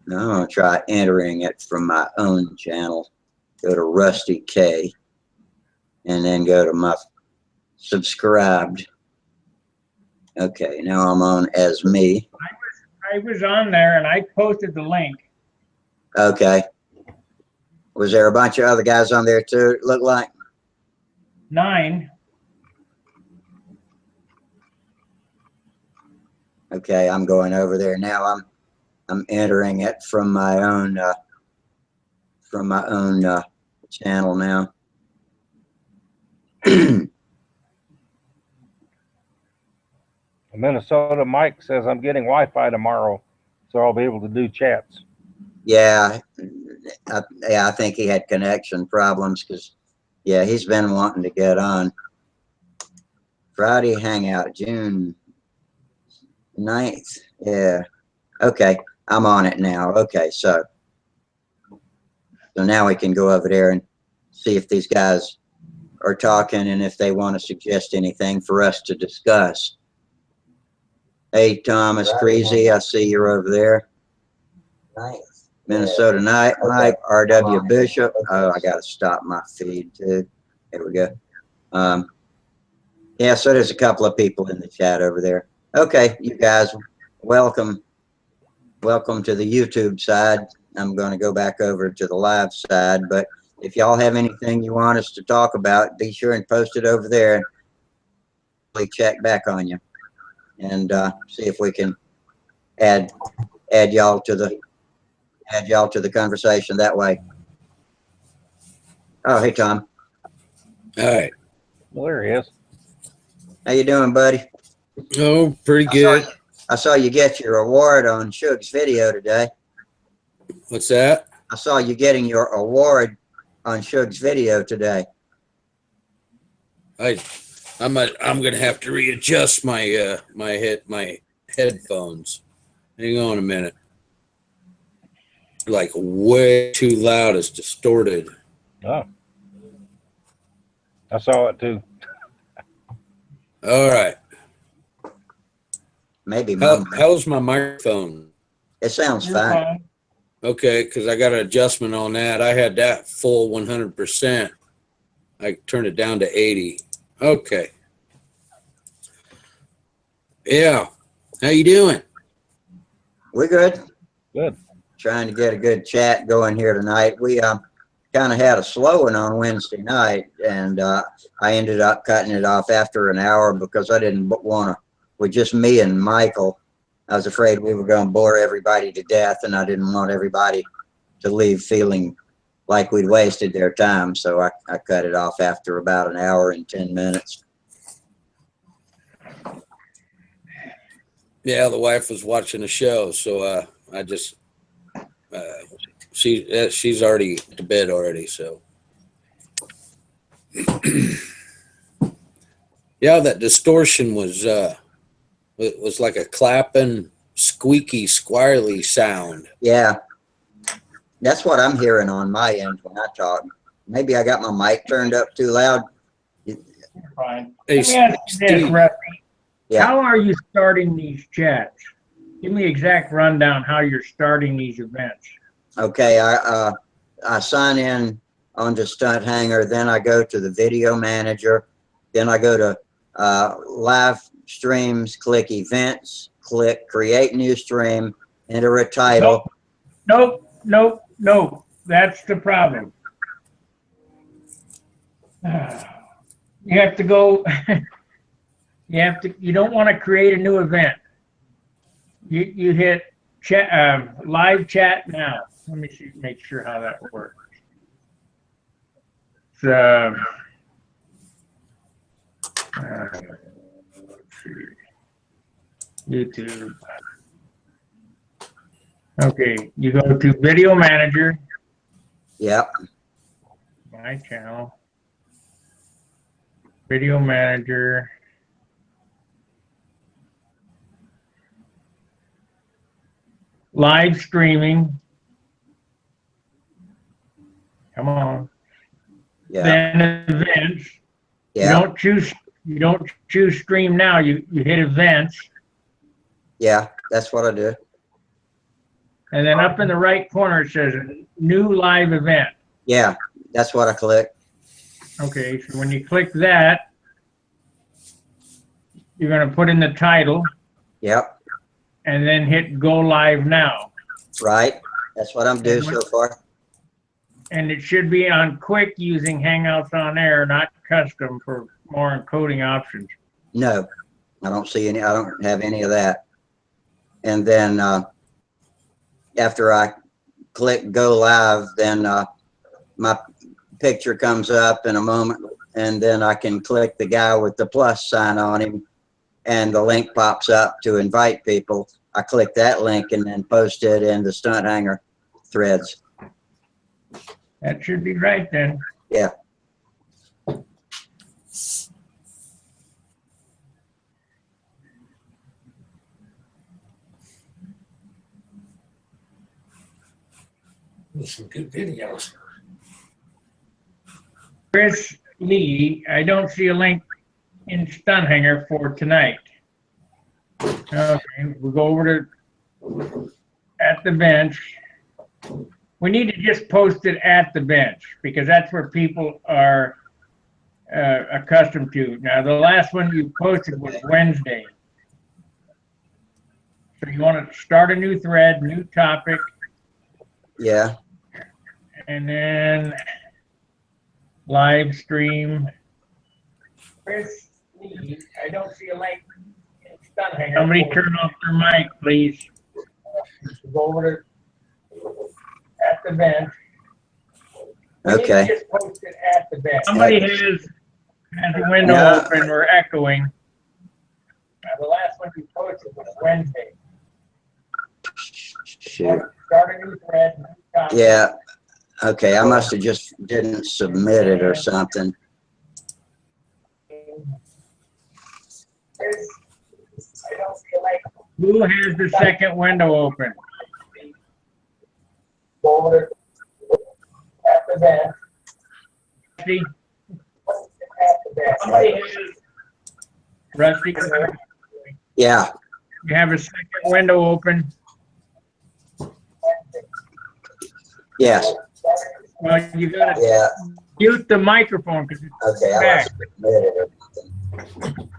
Now I'm going to try entering it from my own channel. Go to Rusty K and then go to my subscribed. Okay, now I'm on as me. I was on there and I posted the link. Okay. Was there a bunch of other guys on there too, it looked like? 9. Okay, I'm going over there now. I'm entering it from my own channel now. Minnesota Mike says I'm getting Wi-Fi tomorrow, so I'll be able to do chats. Yeah, I think he had connection problems because, yeah, he's been wanting to get on. Friday Hangout, June 9th. Yeah. Okay, I'm on it now. Okay, so now we can go over there and see if these guys are talking and if they want to suggest anything for us to discuss. Hey, Thomas Creasy, I see you're over there. Nice. Minnesota Night, Mike, R.W. Bishop. Oh, I got to stop my feed too. There we go. Yeah, so there's a couple of people in the chat over there. Okay, you guys, welcome. Welcome to the YouTube side. I'm going to go back over to the live side, but if y'all have anything you want us to talk about, be sure and post it over there. We'll check back on you and see if we can add add y'all to the conversation that way. Oh, hey Tom. All right. Well, there he is. How you doing, buddy? Oh, pretty good. I saw you get your award on Suge's video today. What's that? I saw you getting your award on Suge's video today. I'm gonna have to readjust my my headphones. Hang on a minute. Like way too loud. It's distorted. Oh, I saw it too. All right. Maybe How's my microphone? it sounds fine. Okay, because I got an adjustment on that. I had that full 100%. I turned it down to 80. Okay. Yeah. How you doing? We're good. Good. Trying to get a good chat going here tonight. We kind of had a slow one on Wednesday night, and I ended up cutting it off after an hour because I didn't want to. With just me and Michael, I was afraid we were going to bore everybody to death, and I didn't want everybody to leave feeling like we'd wasted their time. So I cut it off after about an hour and 10 minutes. Yeah, the wife was watching the show, so I just she's already to bed already, so yeah, that distortion was like a clapping, squeaky, squirrely sound. Yeah, that's what I'm hearing on my end when I talk. Maybe I got my mic turned up too loud. You're fine. Hey, Let me ask you this, Steve. Rusty. Yeah. How are you starting these chats? Give me exact rundown how you're starting these events. Okay, I sign in onto Stunt Hanger, then I go to the video manager, then I go to live streams, click events, click create new stream, enter a title. Nope. That's the problem. You have to go, you don't want to create a new event. You hit chat, live chat now. Let me see, make sure how that works. So, let's see. YouTube. Okay, you go to Video Manager, Yep, my channel, Video Manager. Live streaming. Come on. yeah, Then events. yeah, You don't choose stream now. You hit events, yeah, that's what I do. and then up in the right corner it says new live event. Yeah, that's what I click. Okay, so when you click that, you're going to put in the title Yep, and then hit go live now. right. That's what I'm doing so far. And it should be on quick using Hangouts on Air, not custom for more encoding options. No, I don't see any, I don't have any of that. And then after I click go live, then my picture comes up in a moment, and then I can click the guy with the plus sign on him, and the link pops up to invite people. I click that link and then post it in the Stunt Hanger threads. That should be right then. Yeah. Some good videos. Chris Lee, I don't see a link in Stunt Hanger for tonight. Okay, we'll go over to at the bench. We need to just post it at the bench because that's where people are accustomed to. Now, the last one you posted was Wednesday. So you want to start a new thread, new topic, Yeah. and then live stream. Chris Lee, I don't see a link in Stunt Hanger. Somebody turn off their mic, please. Go over to at the bench. Okay. Just post it at the bench. Somebody has the window Yeah. open or echoing. The last one you posted was Wednesday. Shoot. Start a new thread. New topic. Yeah. Okay. I must have just didn't submit it or something. Who has the second window open? Over at the bench. See? Somebody has Rusty, Yeah. you have a second window open. Yes. Well, you gotta Yeah. mute the microphone because it's Okay. I back. must have submitted it or something.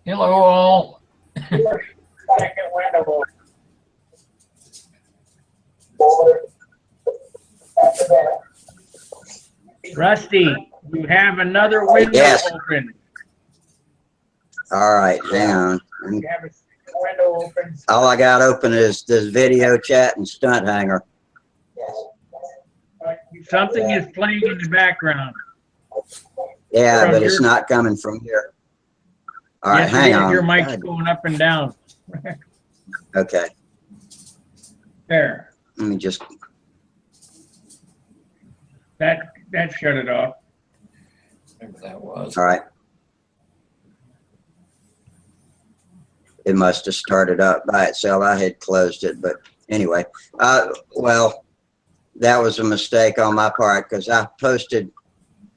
Hello, all. Second window open. Rusty, you have another window Yes. open. All right. Hang on. You have a second window open. All I got open is this video chat and Stunt Hanger. Something is playing in the background. Yeah, but it's not coming from here. All right, Yes, hang it is. on. Your mic's going up and down. Okay, There. let me just. That shut it off. Whatever that was. All right. It must have started up by itself. I had closed it, but anyway. Well, that was a mistake on my part because I posted.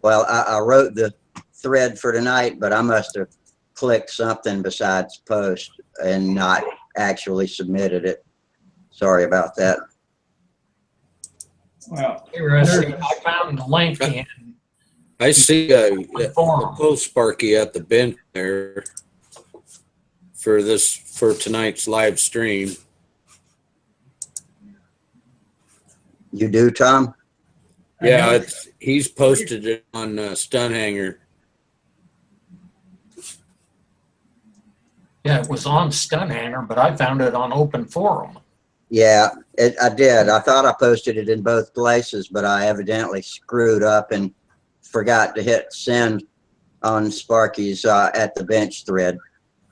Well, I wrote the thread for tonight, but I must have clicked something besides post and not actually submitted it. Sorry about that. Well, Hey, Rusty, I found the link in I see a the forum. post Sparky at the bench there for tonight's live stream. You do, Tom? Yeah, he's posted it on Stunt Hanger. Yeah, it was on Stunt Hanger, but I found it on Open Forum. Yeah, I did. I thought I posted it in both places, but I evidently screwed up and forgot to hit send on Sparky's at the bench thread.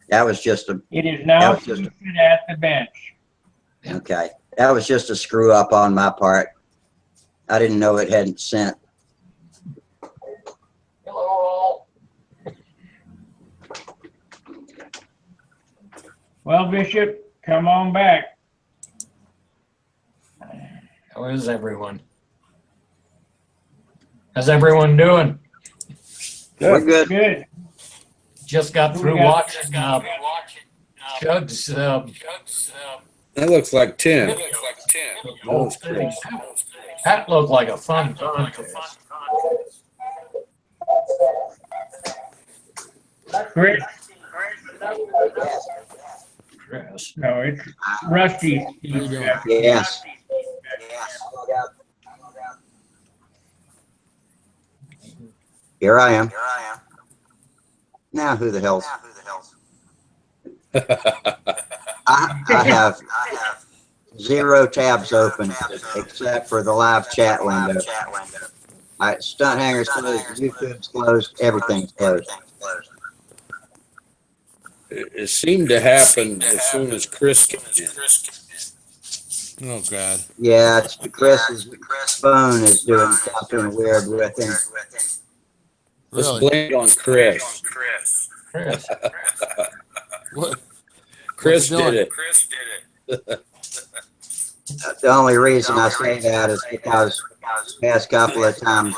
That was just a, it is now That was just posted at the bench. okay. That was just a screw up on my part. I didn't know it hadn't sent. Hello, all. Well, Bishop, come on back. How is everyone? How's everyone doing? We're good. Good. Just got Who through we got? watching Chug's. That looks like Tim. Oh, that looked like a fun contest. Chris, Chris. no, it's Rusty. Yes. Here I am. Now who the hell's? I have 0 tabs open except for the live chat window. Stunt Hanger's closed, YouTube's closed, everything's closed. It seemed to happen as soon as Chris came in. Oh God. Yeah, it's Chris's phone is doing something weird with him. Let's Really? blame it on Chris. Chris. What? Chris What's he did doing? it. The only reason I say that is because the past couple of times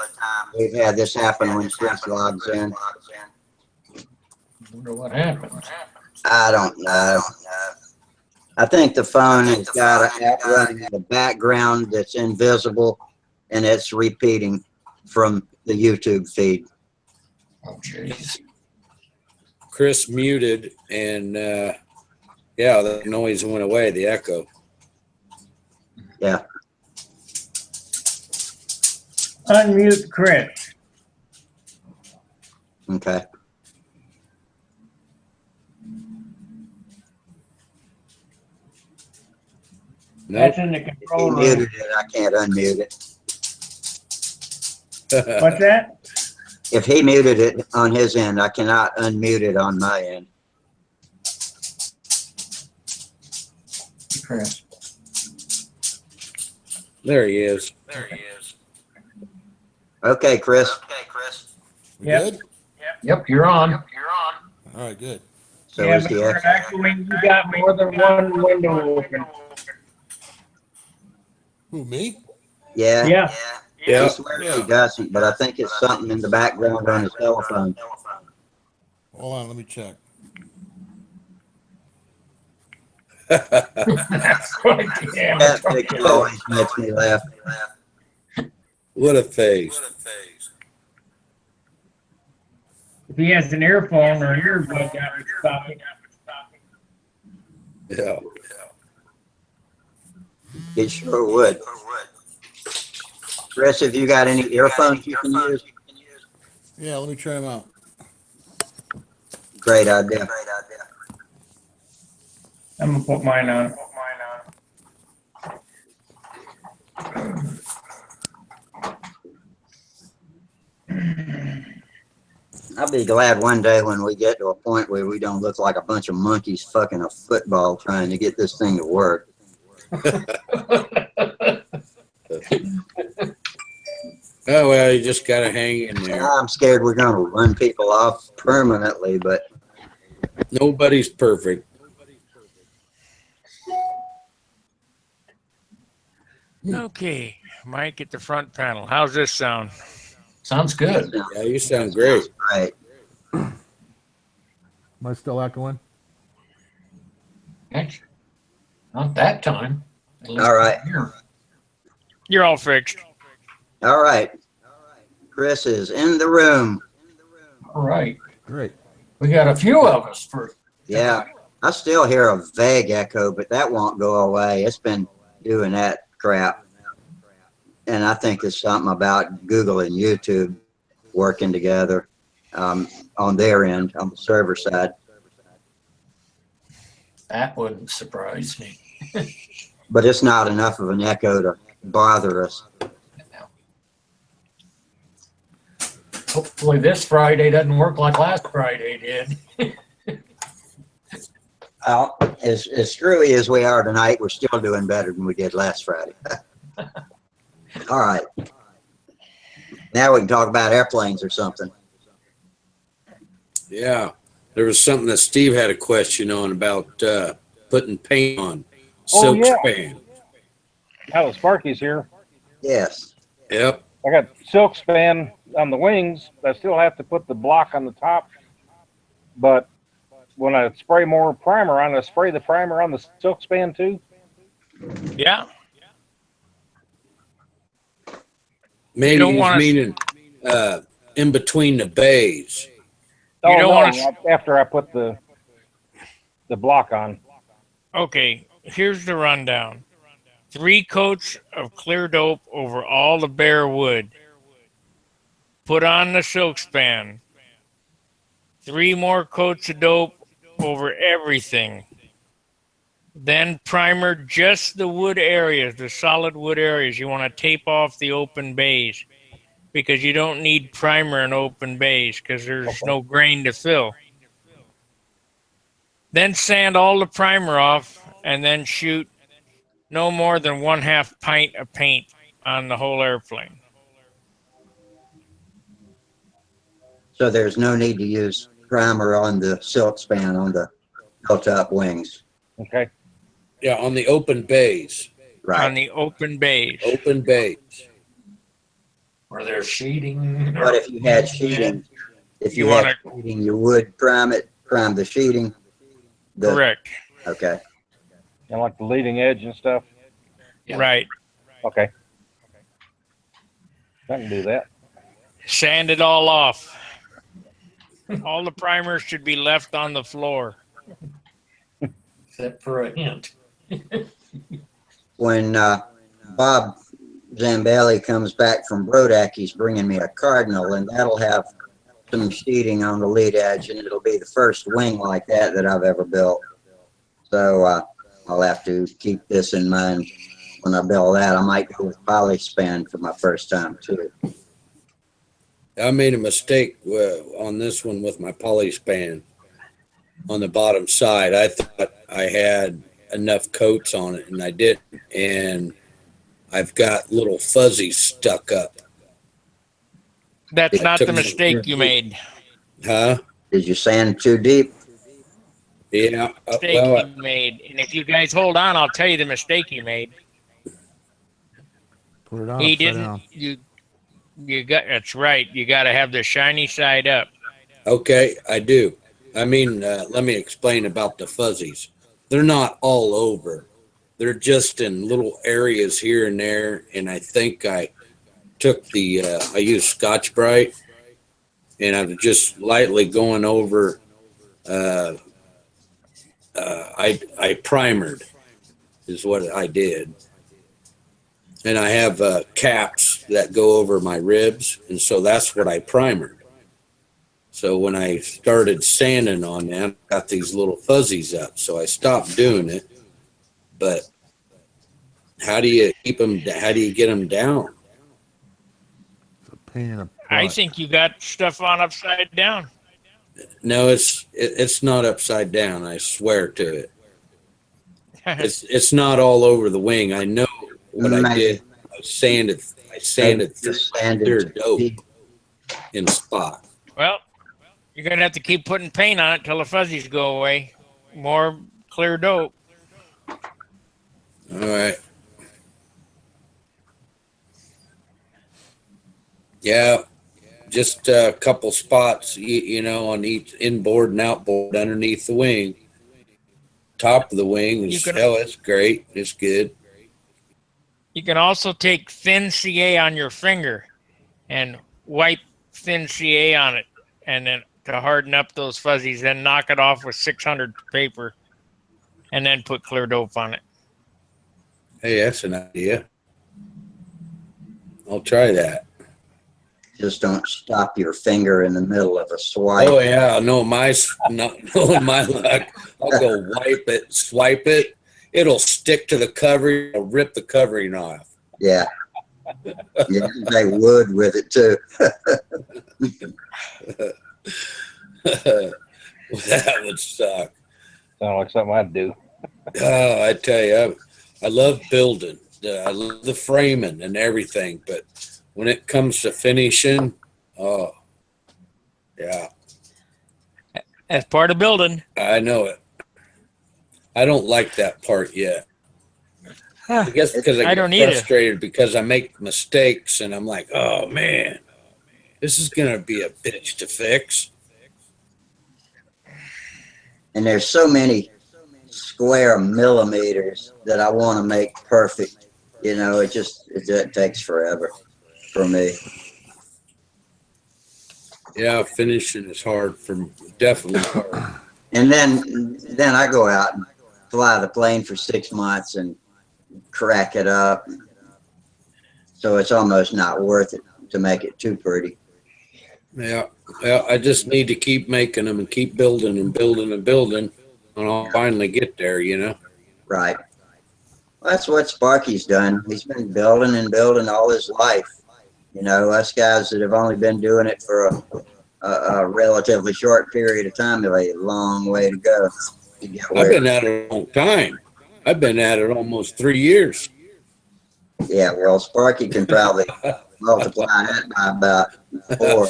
we've had this happen when Chris logs in. Wonder what happened. I don't know. I think the phone has got an app running in the background that's invisible and it's repeating from the YouTube feed. Oh, jeez. Chris muted and yeah, the noise went away, the echo. Yeah. Unmute Chris. Okay. That's in the If he control room. muted it, I can't unmute it. What's that? If he muted it on his end, I cannot unmute it on my end. Chris. There he is. There he is. Okay, Chris. Okay, Chris. We Yep. good? Yep, you're on. You're on. All right, good. So Yeah, is but the you're actually, you got more than one window open. Who, me? yeah. Yeah, Yeah. He swears he doesn't, but I think it's something in the background on his telephone. Hold on, let me check. That's right. Yeah, That picture always makes me laugh. What a face. What a phase. if he has an earphone or an earbud, that would stop it. Yeah. It sure would. Chris, have you got any earphones you can use? Yeah, let me try them out. Great idea. I'm gonna put mine on. I'll be glad one day when we get to a point where we don't look like a bunch of monkeys fucking a football trying to get this thing to work. Oh, well, you just got to hang in there. I'm scared we're going to run people off permanently, but Nobody's perfect. Okay, Mike at the front panel. How's this sound? Sounds good. Yeah, you sound great. right. Am I still echoing? Actually, not that time. At least All right. here. You're all fixed. All right. Chris is in the room. All right. Great. We got a few of us for. Yeah. I still hear a vague echo, but that won't go away. It's been doing that crap. And I think it's something about Google and YouTube working together on their end, on the server side. That wouldn't surprise me. But it's not enough of an echo to bother us. Hopefully this Friday doesn't work like last Friday did. Well, as screwy as we are tonight, we're still doing better than we did last Friday. All right. Now we can talk about airplanes or something. Yeah. There was something that Steve had a question on about putting paint on Oh, silk yeah. span. Now that Sparky's here, Yes. Yep. I got silk span on the wings. I still have to put the block on the top. But when I spray more primer on, I spray the primer on the silk span too. Yeah. Maybe don't he's wanna- meaning in between the bays. You don't wanna- after I put the block on. Okay, here's the rundown. 3 coats of clear dope over all the bare wood. Put on the silk span. 3 more coats of dope over everything. Then primer just the wood areas, the solid wood areas. You want to tape off the open bays because you don't need primer in open bays because there's no grain to fill. Then sand all the primer off and then shoot no more than 1/2 pint of paint on the whole airplane. So there's no need to use primer on the silk span on the built-up wings. Okay. Yeah, on the open bays. On Right. the open bays. Open bays. Where there's sheeting. But if you had sheeting, You wanna- sheeting, you would prime the sheeting. Correct. Okay. And like the leading edge and stuff. Yeah. Right. Okay. I can do that. Sand it all off. All the primer should be left on the floor. Except for a hint. When Bob Zambelli comes back from Brodak, he's bringing me a Cardinal, and that'll have some sheeting on the lead edge, and it'll be the first wing like that I've ever built. So I'll have to keep this in mind when I build that. I might go with poly span for my first time too. I made a mistake on this one with my poly span on the bottom side. I thought I had enough coats on it, and I didn't. And I've got little fuzzies stuck up. That's It not took the me- mistake you made. Huh? Did you sand too deep? Yeah. Mistake you made. And if you guys hold on, I'll tell you the mistake he made. Put it on He upside didn't. down. You got. That's right. You got to have the shiny side up. Okay, I do. I mean, let me explain about the fuzzies. They're not all over. They're just in little areas here and there. And I think I took I used Scotch Brite, and I'm just lightly going over. I primered is what I did. And I have caps that go over my ribs, and so that's what I primered. So when I started sanding on them, I got these little fuzzies up, so I stopped doing it. But how do you keep them? How do you get them down? It's a pain in the butt. I think you got stuff on upside down. No, it's not upside down. I swear to it. It's not all over the wing. I know what I did. I sanded Just clear sanded dope deep. in spot. Well, you're gonna have to keep putting paint on it till the fuzzies go away. More clear dope. All right. Yeah, just a couple spots, you know, on each inboard and outboard underneath the wing. Top of the wing is it's great. It's good. You can also take thin CA on your finger and wipe thin CA on it, and then to harden up those fuzzies, then knock it off with 600 paper, and then put clear dope on it. Hey, that's an idea. I'll try that. Just don't stop your finger in the middle of a swipe. Oh yeah, no, knowing my luck, I'll go wipe it, swipe it. It'll stick to the covering. I'll rip the covering off. Yeah. Yeah, they would with it too. That would suck. Sound like something I'd do. Oh, I tell you, I love building. I love the framing and everything, but when it comes to finishing, oh, yeah, That's part of building. I know it. I don't like that part yet. I guess because I don't get either. frustrated because I make mistakes and I'm like, oh man, this is gonna be a bitch to fix. And there's so many square millimeters that I want to make perfect. You know, it takes forever for me. Yeah, finishing is hard definitely hard. And then I go out and fly the plane for 6 months and crack it up. So it's almost not worth it to make it too pretty. Yeah, well, I just need to keep making them and keep building and building and building, and I'll finally get there, you know? Right. Well, that's what Sparky's done. He's been building and building all his life. You know, us guys that have only been doing it for a relatively short period of time have a long way to go. To get I've been at it a long time. I've been at it almost 3 years. Yeah, well, Sparky can probably multiply that by about 4.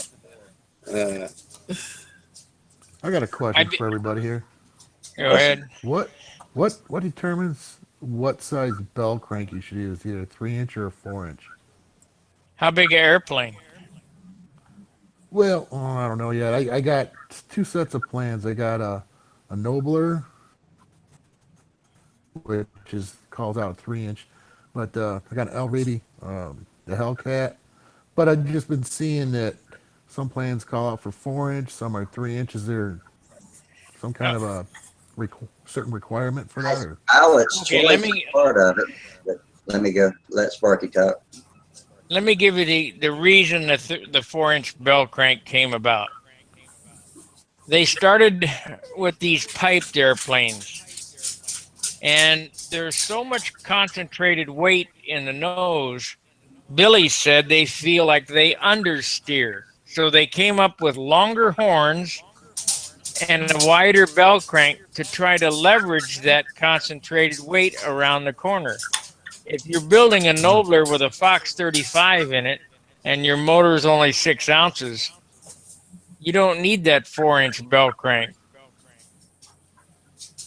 I got a question for everybody here. Go ahead. What determines what size bell crank you should use, either 3-inch or a 4-inch? How big an airplane? Well, I don't know yet. I got 2 sets of plans. I got a Nobler, which calls out 3-inch, but I got an L-Rady, the Hellcat. But I've just been seeing that some plans call out for 4-inch, some are 3-inch. Is there some kind of a certain requirement for that? Or? Pilot's Okay, choice is part of it. But let Sparky talk. Let me give you the reason the 4-inch bell crank came about. They started with these piped airplanes, And there's so much concentrated weight in the nose. Billy said they feel like they understeer. So they came up with longer horns and a wider bell crank to try to leverage that concentrated weight around the corner. If you're building a Nobler with a Fox 35 in it and your motor is only 6 ounces, you don't need that 4-inch bell crank.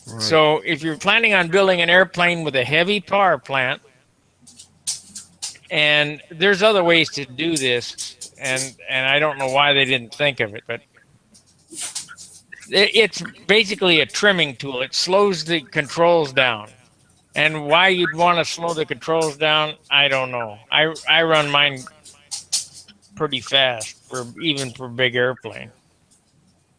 Right. So if you're planning on building an airplane with a heavy power plant, and there's other ways to do this, and I don't know why they didn't think of it, but it's basically a trimming tool. It slows the controls down. And why you'd want to slow the controls down, I don't know. I run mine pretty fast even for big airplane.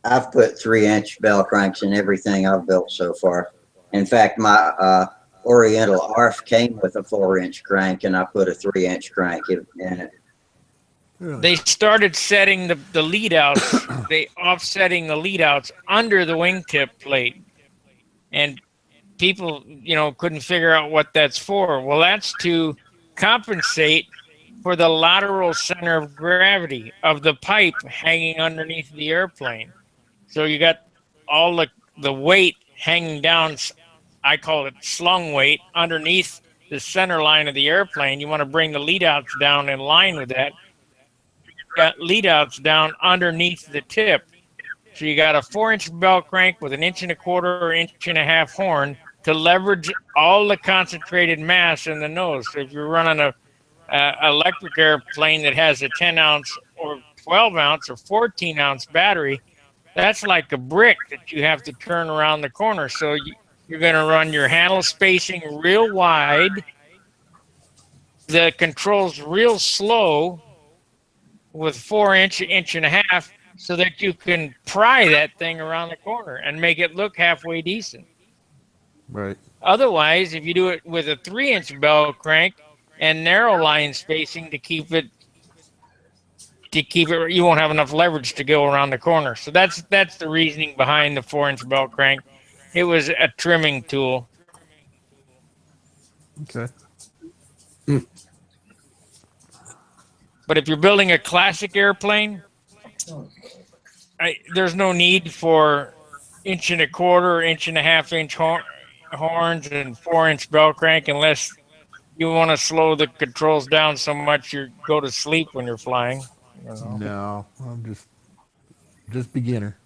I've put 3-inch bell cranks in everything I've built so far. In fact, my Oriental ARF came with a 4-inch crank, and I put a 3-inch crank in it. Really? They started setting the lead outs, offsetting the lead outs under the wingtip plate. And people, couldn't figure out what that's for. Well, that's to compensate for the lateral center of gravity of the pipe hanging underneath the airplane. So you got all the weight hanging down, I call it slung weight, underneath the center line of the airplane. You want to bring the lead outs down in line with that. You got lead outs down underneath the tip. So you got a 4-inch bell crank with an 1.25 or 1.5 horn to leverage all the concentrated mass in the nose. So if you're running a electric airplane that has a 10-ounce or 12-ounce or 14-ounce battery, that's like a brick that you have to turn around the corner. So you're going to run your handle spacing real wide, the controls real slow with 4-inch, 1.5, so that you can pry that thing around the corner and make it look halfway decent. Right. Otherwise, if you do it with a 3-inch bell crank and narrow line spacing to keep it, you won't have enough leverage to go around the corner. So that's the reasoning behind the 4-inch bell crank. It was a trimming tool. Okay. But if you're building a classic airplane, there's no need for 1.25 or 1.5 horns and 4-inch bell crank unless you want to slow the controls down so much you go to sleep when you're flying. No, I'm just beginner.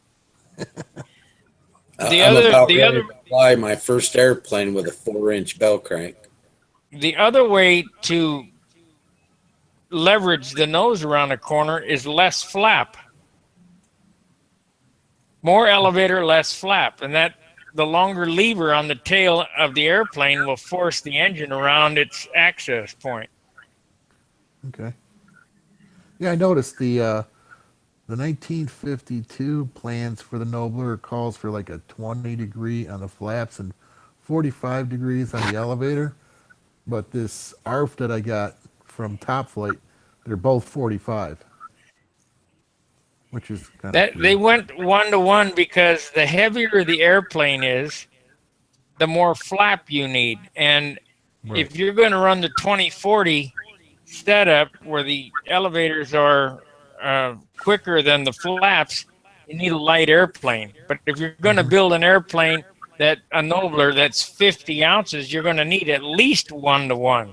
I'm about ready to fly my first airplane with a 4-inch bell crank. The other way to leverage the nose around a corner is less flap. More elevator, less flap. And that the longer lever on the tail of the airplane will force the engine around its access point. Okay. Yeah, I noticed the 1952 plans for the Nobler calls for like a 20-degree on the flaps and 45 degrees on the elevator. But this ARF that I got from Top Flight, they're both 45. Which is kind of They went 1-to-1 because the heavier the airplane is, the more flap you need. And right. if you're going to run the 2040 setup where the elevators are quicker than the flaps, you need a light airplane. But if you're going to build an airplane a Nobler that's 50 ounces, you're going to need at least 1-to-1.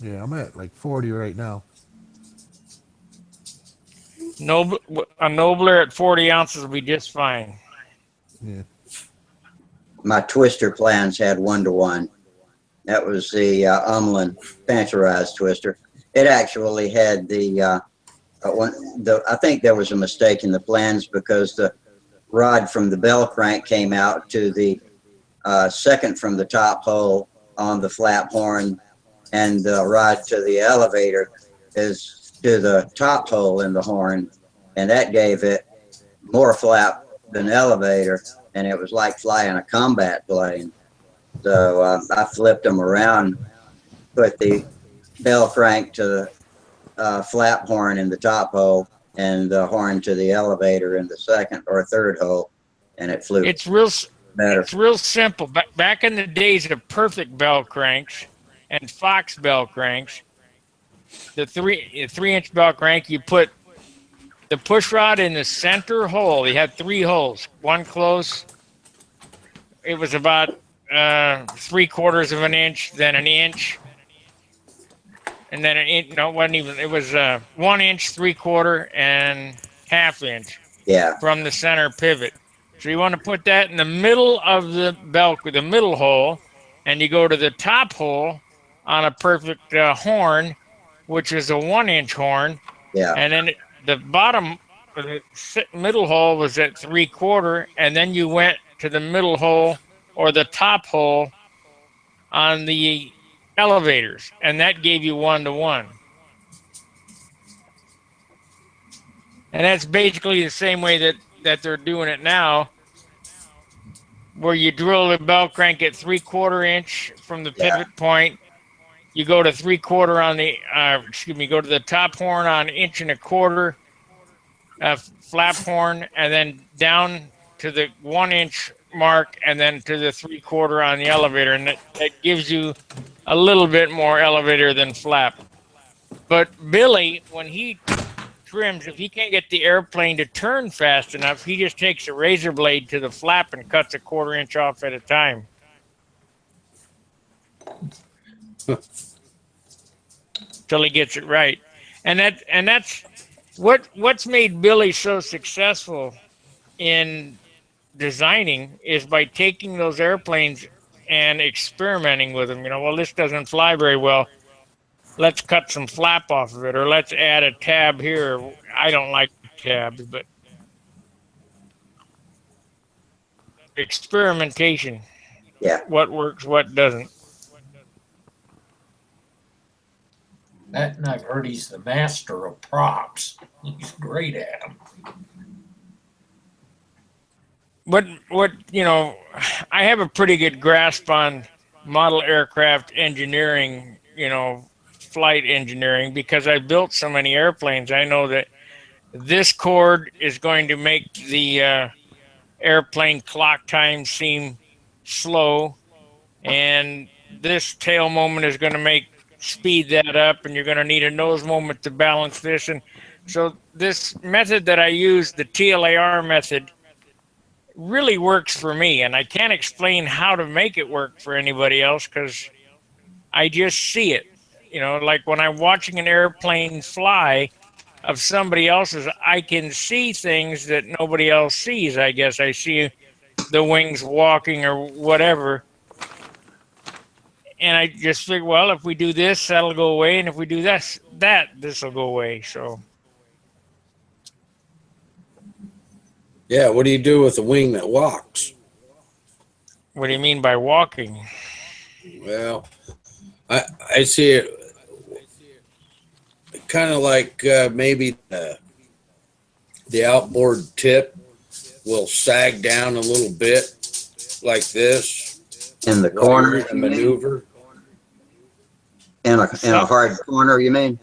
Yeah, I'm at like 40 right now. A Nobler at 40 ounces will be just fine. Yeah. My twister plans had 1-to-1. That was the Umlin pancherized twister. It actually had I think there was a mistake in the plans because the rod from the bell crank came out to the second from the top hole on the flap horn, and the rod to the elevator is to the top hole in the horn, and that gave it more flap than elevator, and it was like flying a combat plane. So I flipped them around, put the bell crank to the flap horn in the top hole and the horn to the elevator in the second or third hole, and it flew. It's Better. It's real simple. Back in the days of perfect bell cranks and Fox bell cranks, the 3-inch bell crank, you put the push rod in the center hole. You had 3 holes. One close. It was about 3/4 of an inch, then an inch, and then an inch. No, it wasn't even. It was 1 inch, 3/4, and ½ inch Yeah. from the center pivot. So you want to put that in the middle of the bell, the middle hole, and you go to the top hole on a perfect horn, which is a 1-inch horn, Yeah. and then the bottom, the middle hole was at 3/4, and then you went to the middle hole or the top hole on the elevators, and that gave you 1-to-1. And that's basically the same way that they're doing it now, where you drill the bell crank at 3/4 inch from the Yeah. pivot point. You go to 3/4 on the, go to the top horn on 1.25 inch flap horn, and then down to the 1-inch mark, and then to the 3/4 on the elevator. And that gives you a little bit more elevator than flap. But Billy, when he trims, if he can't get the airplane to turn fast enough, he just takes a razor blade to the flap and cuts 1/4 inch off at a time. Till he gets it right. And that's what's made Billy so successful in designing is by taking those airplanes and experimenting with them. Well, this doesn't fly very well. Let's cut some flap off of it, or let's add a tab here. I don't like tabs, but experimentation. Yeah. What works, what doesn't. That, and I've heard he's the master of props. He's great at them. What I have a pretty good grasp on model aircraft engineering, flight engineering, because I built so many airplanes. I know that this cord is going to make the airplane clock time seem slow, and this tail moment is going to speed that up, and you're going to need a nose moment to balance this. And so this method that I use, the TLAR method, really works for me, and I can't explain how to make it work for anybody else because I just see it. Like when I'm watching an airplane fly of somebody else's, I can see things that nobody else sees. I guess I see the wings walking or whatever, and I just figure, well, if we do this, that'll go away, and if we do this will go away. So Yeah, what do you do with a wing that walks? what do you mean by walking? Well, I see it kind of like maybe the outboard tip will sag down a little bit like this. In the while you're corner, in a maneuver. in a hard corner, you mean?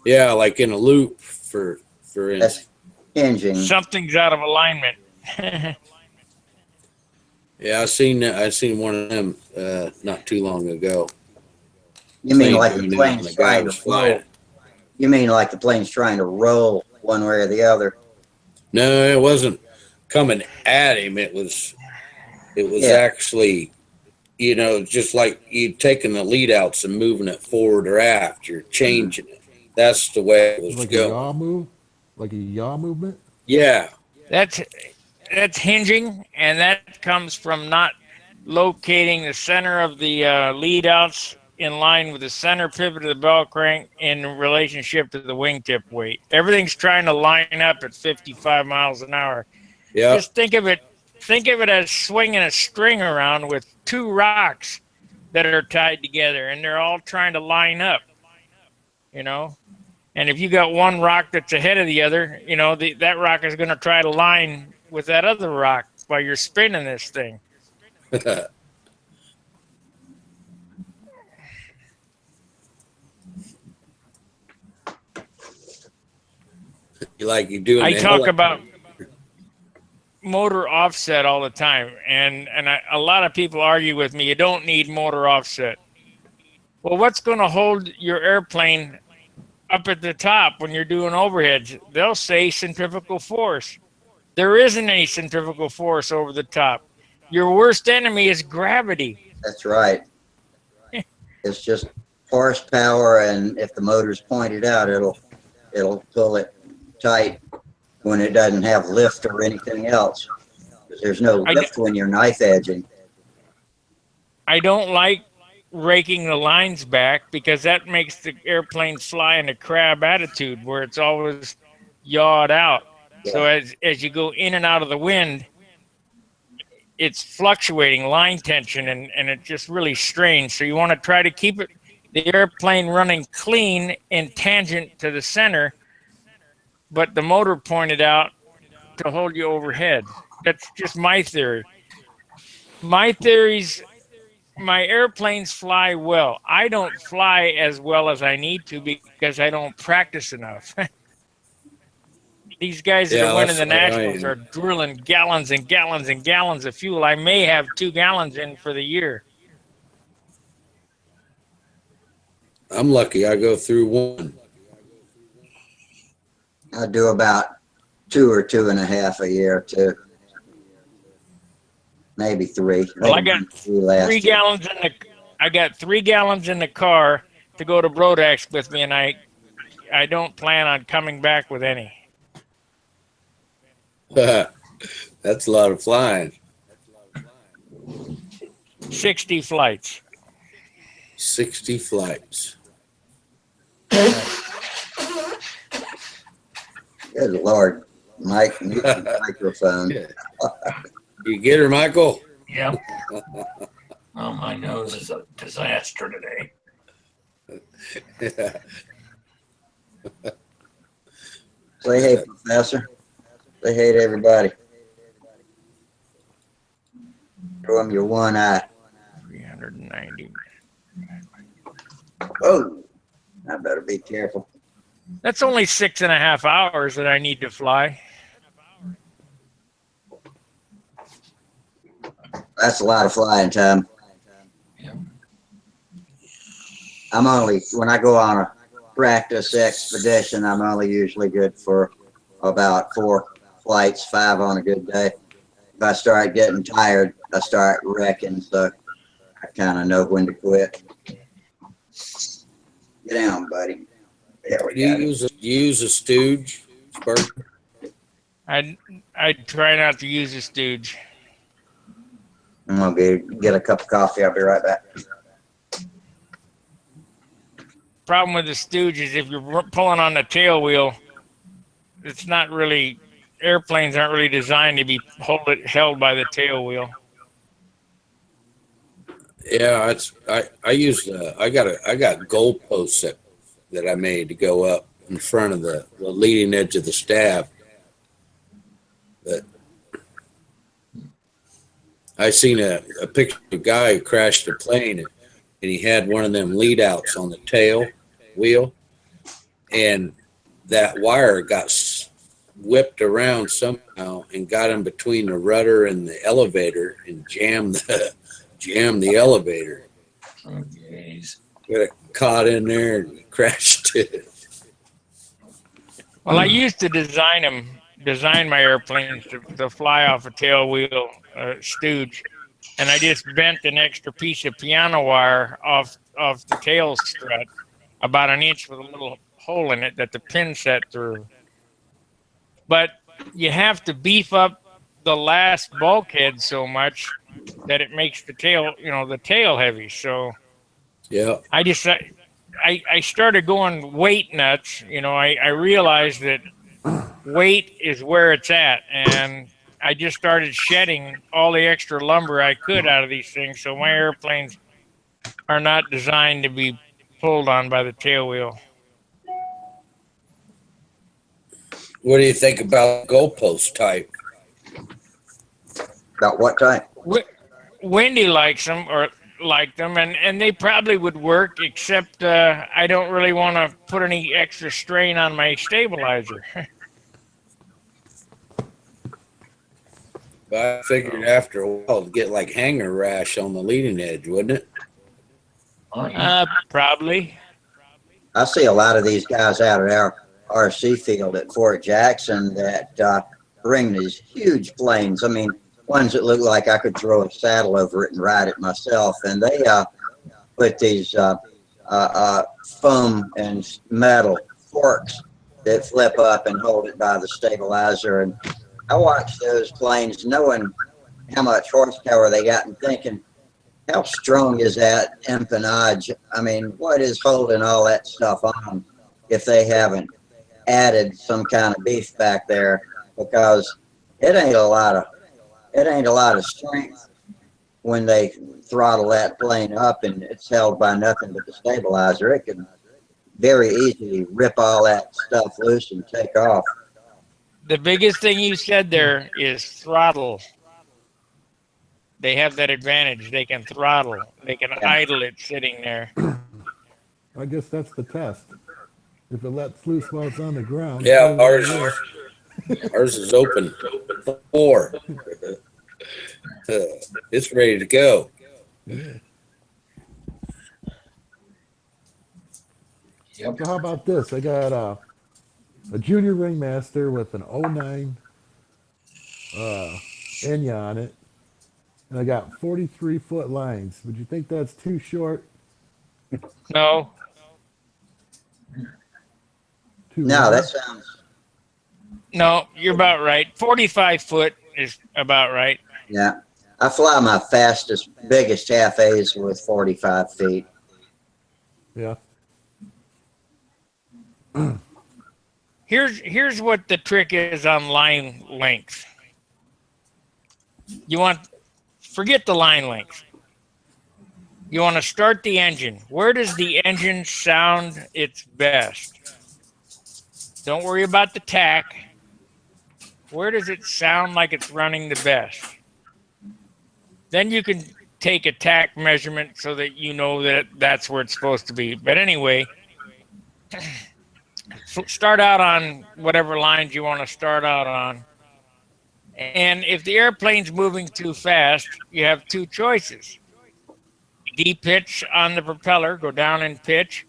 Yeah, like in a loop for That's instance. hinging. Something's out of alignment. Yeah, I seen one of them not too long ago. You mean like Plane the doing it, and plane's the guy trying was to flying roll? it. You mean like the plane's trying to roll one way or the other? No, it wasn't coming at him. It was Yeah. actually, just like you taking the lead outs and moving it forward or aft. You're changing it. That's the way it was Like a going. yaw move, like a yaw movement. Yeah. That's hinging, and that comes from not locating the center of the lead outs in line with the center pivot of the bell crank in relationship to the wingtip weight. Everything's trying to line up at 55 miles an hour. Yeah. Just think of it as swinging a string around with 2 rocks that are tied together, and they're all trying to line up. And if you got one rock that's ahead of the other, that rock is going to try to line with that other rock while you're spinning this thing. You doing I the talk about motor offset all the time, and a lot of people argue with me. You don't need motor offset. Well, what's going to hold your airplane up at the top when you're doing overheads? They'll say centrifugal force. There isn't any centrifugal force over the top. Your worst enemy is gravity. That's right. It's just horsepower, and if the motor's pointed out, it'll pull it tight when it doesn't have lift or anything else. 'Cause there's no lift when you're knife edging. I don't like raking the lines back because that makes the airplane fly in a crab attitude where it's always yawed out. So as you go in and out of the wind, it's fluctuating line tension, and it's just really strange. So you want to try to keep the airplane running clean and tangent to the center, but the motor pointed out to hold you overhead. That's just my theory. My theories, my airplanes fly well. I don't fly as well as I need to because I don't practice enough. These guys that are winning the nationals are drilling gallons and gallons and gallons of fuel. I may have 2 gallons in for the year. I'm lucky. I go through one. I do about 2 or 2.5 a year too. Maybe 3. Well, I got 3 gallons in the. I got 3 gallons in the car to go to Brodax with me, and I don't plan on coming back with any. That's a lot of flying. 60 flights. 60 flights. Good Lord, Mike, mute the microphone. You get her, Michael? Yep. Oh, my nose is a disaster today. Say hey, Professor. Say hey to everybody. Show them your one eye. 390. Whoa, I better be careful. That's only 6.5 hours that I need to fly. That's a lot of flying time. Yeah. I'm only, when I go on a practice expedition, I'm only usually good for about 4 flights, 5 on a good day. If I start getting tired, I start wrecking, so I kind of know when to quit. Get down, buddy. There we Do you go. use a stooge, Spur? I try not to use a stooge. I'm gonna get a cup of coffee. I'll be right back. Problem with the stooge is if you're pulling on the tail wheel, it's not really, airplanes aren't really designed to be held by the tail wheel. Yeah, I got goalposts that I made to go up in front of the leading edge of the staff. But I seen a picture of a guy who crashed a plane and he had one of them lead outs on the tail wheel, and that wire got whipped around somehow and got in between the rudder and the elevator and jammed the elevator. Oh, jeez. Got caught in there and crashed it. Well, I used to design my airplanes to fly off a tail wheel stooge, and I just bent an extra piece of piano wire off the tail strut, about 1 inch with a little hole in it that the pin set through. But you have to beef up the last bulkhead so much that it makes the tail heavy. So Yeah. I started going weight nuts. I realized that weight is where it's at, and I just started shedding all the extra lumber I could out of these things. So my airplanes are not designed to be pulled on by the tail wheel. What do you think about goalpost type? About what type? Wendy likes them, and they probably would work, except I don't really want to put any extra strain on my stabilizer. I figured after a while it'd get like hanger rash on the leading edge, wouldn't it? Probably. I see a lot of these guys out at our RC field at Fort Jackson that bring these huge planes. I mean, ones that look like I could throw a saddle over it and ride it myself. And they put these foam and metal forks that flip up and hold it by the stabilizer. And I watch those planes knowing how much horsepower they got and thinking, how strong is that empennage? I mean, what is holding all that stuff on if they haven't added some kind of beef back there? Because it ain't a lot of strength when they throttle that plane up and it's held by nothing but the stabilizer. It can very easily rip all that stuff loose and take off. The biggest thing you said there is throttle. They have that advantage. They can throttle. They can idle it sitting there. I guess that's the test. If it lets loose while it's on the ground. Yeah, put it on ours is open. 4. It's ready to go. Yeah. Yep. So how about this? I got a junior ringmaster with an '09 Enya on it, and I got 43-foot lines. Would you think that's too short? No, Too No, long? that sounds, no, you're about right. 45 foot is about right. yeah. I fly my fastest, biggest half A's with 45 feet. Yeah. Here's what the trick is on line length. Forget the line length. You want to start the engine. Where does the engine sound its best? Don't worry about the tack. Where does it sound like it's running the best? Then you can take a tack measurement so that you know that that's where it's supposed to be. But anyway, start out on whatever lines you want to start out on. And if the airplane's moving too fast, you have two choices. De-pitch on the propeller, go down in pitch,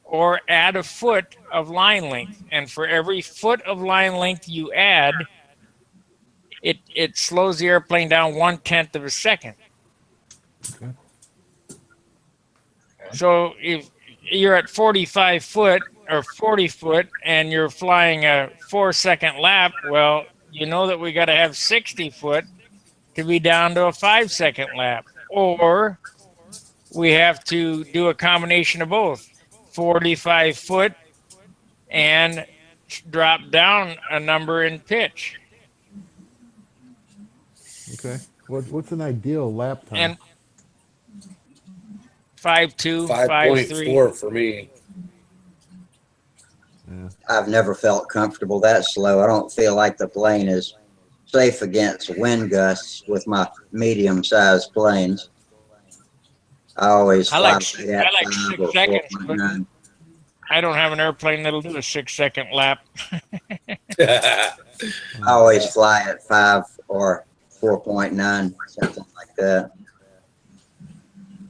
or add a foot of line length. And for every foot of line length you add, it slows the airplane down 1/10 of a second. Okay. So if you're at 45 foot or 40 foot and you're flying a 4-second lap, well, you know that we got to have 60 foot to be down to a 5-second lap. Or we have to do a combination of both, 45 foot and drop down a number in pitch. Okay. What's an ideal lap time? And 5.2, 5.3. 5.4 for me. Yeah. I've never felt comfortable that slow. I don't feel like the plane is safe against wind gusts with my medium-sized planes. I always I fly like right at 5 6 or seconds, but 4.9. I don't have an airplane that'll do a 6-second lap. I always fly at 5 or 4.9, something like that.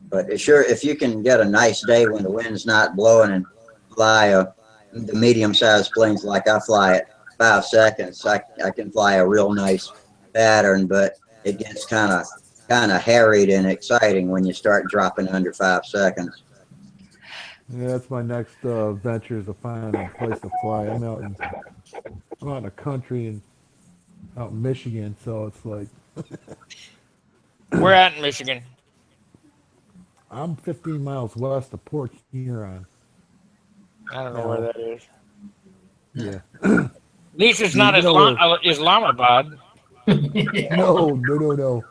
But it's sure, if you can get a nice day when the wind's not blowing and fly the medium-sized planes like I fly at 5 seconds, I can fly a real nice pattern, but it gets kind of harried and exciting when you start dropping under 5 seconds. Yeah, that's my next venture is to find a place to fly. I'm out in the country and out in Michigan, so it's like We're at in Michigan. I'm 15 miles west of Port Huron. I don't know where that is. Yeah. At least it's not Islamabad. No.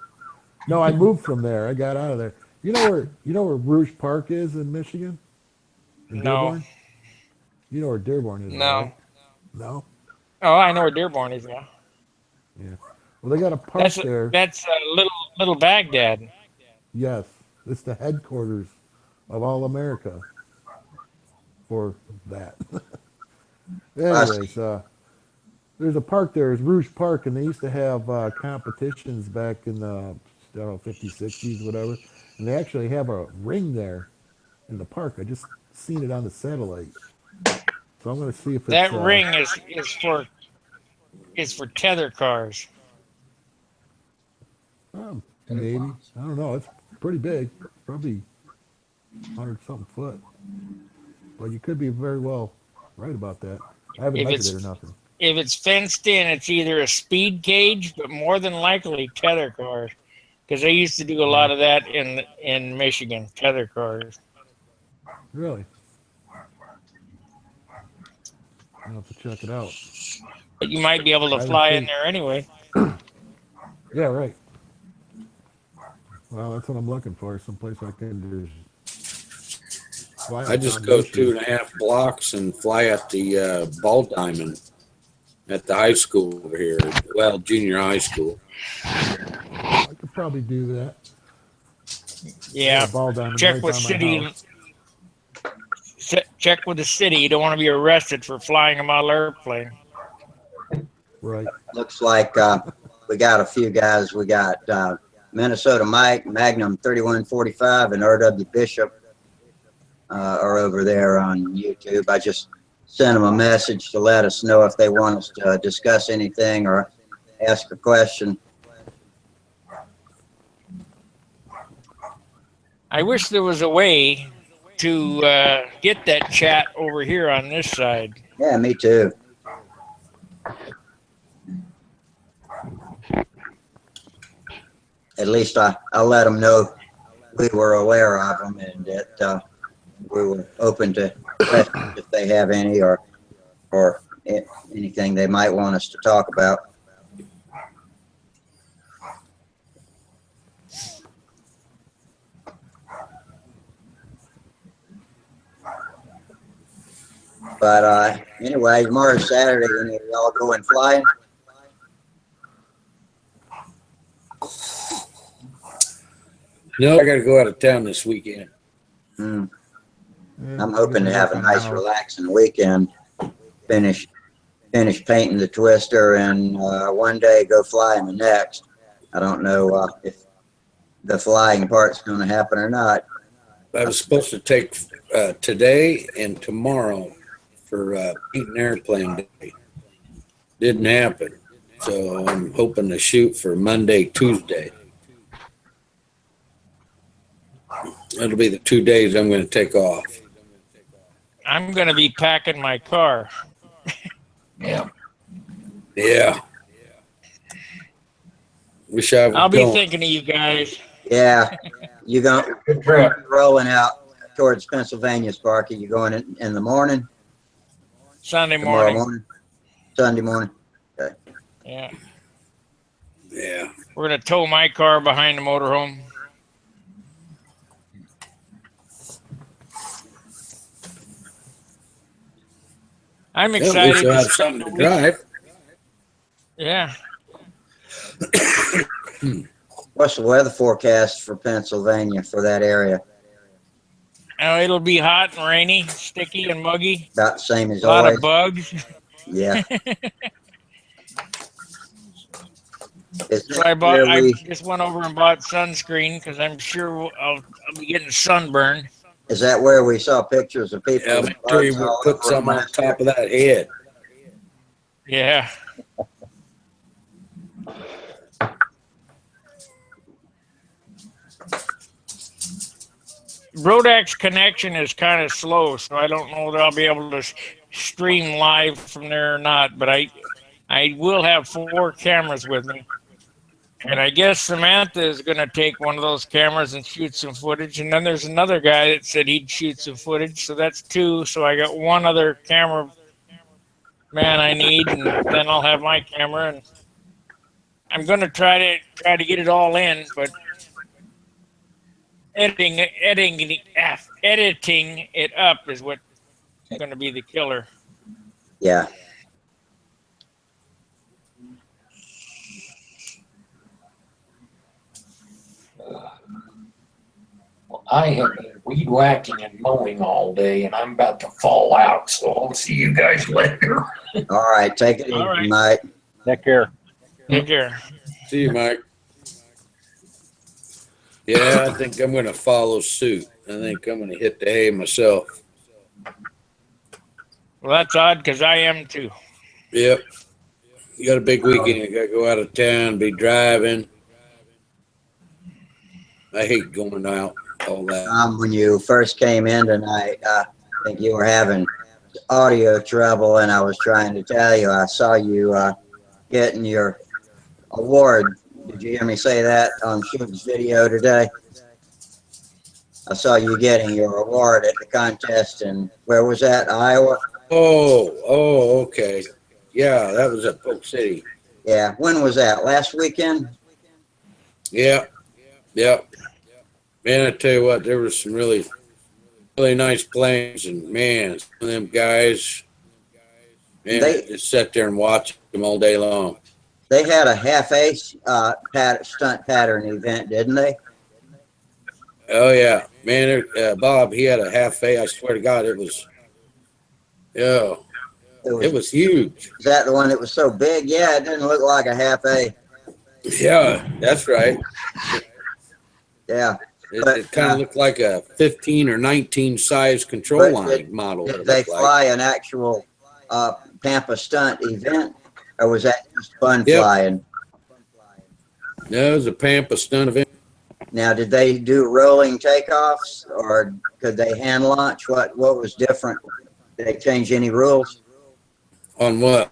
No, I moved from there. I got out of there. You know where Rouge Park is in Michigan? In No. Dearborn? You know where Dearborn is, No. right? No? Oh, I know where Dearborn is now. Yeah. Well, they got a park there. That's little Baghdad. Yes. It's the headquarters of all America for that. Anyways, there's a park there, it's Rouge Park, and they used to have competitions back in the, I don't know, 50s, 60s, whatever. And they actually have a ring there in the park. I just seen it on the satellite. So I'm going to see if it's That ring is for tether cars. maybe. I don't know. It's pretty big, probably 100 something foot. But you could be very well right about that. I haven't If measured it's it or nothing. if it's fenced in, it's either a speed cage, but more than likely tether cars, because they used to do a lot of that in Michigan, tether cars. Really? I'll have to check it out. But you might be able I to haven't fly in seen. there anyway. Yeah, right. Well, that's what I'm looking for. Someplace I can just fly I on just go foundation. 2.5 blocks and fly at the ball diamond at the high school over here. Well, junior high school. I could probably do that. I got Yeah, a ball diamond check right with by my city. house. Check with the city. You don't want to be arrested for flying a model airplane. Right. Looks like we got a few guys. We got Minnesota Mike, Magnum 3145, and R.W. Bishop are over there on YouTube. I just sent them a message to let us know if they want us to discuss anything or ask a question. I wish there was a way to get that chat over here on this side. Yeah, me too. At least I let them know we were aware of them and that we were open to questions if they have any or anything they might want us to talk about. But anyway, tomorrow's Saturday. Any of y'all going flying? No, I got to go out of town this weekend. Hmm. Yeah, I'm I hoping gotta to have work a on the nice, house. relaxing weekend. Finish painting the twister, and one day go flying the next. I don't know if the flying part's going to happen or not. I was supposed to take today and tomorrow for painting airplane day. Didn't happen. So I'm hoping to shoot for Monday, Tuesday. That'll be the 2 days I'm going to take off. I'm going to be packing my car. Yeah. Yeah. Wish I I'll was be going. thinking of you guys. Yeah, you going Good trip. rolling out towards Pennsylvania, Sparky? You going in the morning? Sunday Tomorrow morning. morning? Sunday morning? Yeah. Yeah. We're going to tow my car behind the motorhome. I'm Well, at least excited you'll to have spend something the to week. drive. Yeah. What's the weather forecast for Pennsylvania for that area? Oh, it'll be hot and rainy, sticky and muggy. About the same as A lot always? of bugs. Yeah. Is So that where I we? just went over and bought sunscreen because I'm sure I'll be getting sunburned. Is that where we saw pictures of people Yeah, with make sure bugs you all put over some them on last year? top of that head. Yeah. Brodax connection is kind of slow, so I don't know that I'll be able to stream live from there or not. But I will have 4 cameras with me, and I guess Samantha is going to take one of those cameras and shoot some footage. And then there's another guy that said he'd shoot some footage, so that's 2. So I got one other camera man I need, and then I'll have my camera. And I'm going to try to get it all in, but editing it up is what's going to be the killer. Yeah. Well, I have been weed whacking and mowing all day, and I'm about to fall out. So I'll see you guys later. All right, take it All easy, right. Mike. Take care. Take care. See you, Mike. Yeah, I think I'm going to follow suit. I think I'm going to hit the hay myself. Well, that's odd because I am too. Yep. You got a big weekend. You got to go out of town, be driving. I hate going out, all that. When you first came in tonight, I think you were having audio trouble, and I was trying to tell you, I saw you getting your award. Did you hear me say that on Suge's video today? I saw you getting your award at the contest, and where was that, Iowa? Oh, okay. Yeah, that was at Polk City. Yeah, when was that? Last weekend? Yeah. Man, I tell you what, there was some really nice planes, and man, some of them guys, man, just sat there and watched them all day long. They had a half-ace stunt pattern event, didn't they? Oh yeah, man, Bob, he had a half A. I swear to God, it was huge. Is that the one that was so big? Yeah, it didn't look like a half-A. Yeah, that's right. Yeah. It kind of looked like a 15 or 19 size control line model. Did they fly an actual Tampa stunt event, or was that just fun flying? No, it was a Pampa stunt event. Now, did they do rolling takeoffs, or could they hand launch? What was different? Did they change any rules On what?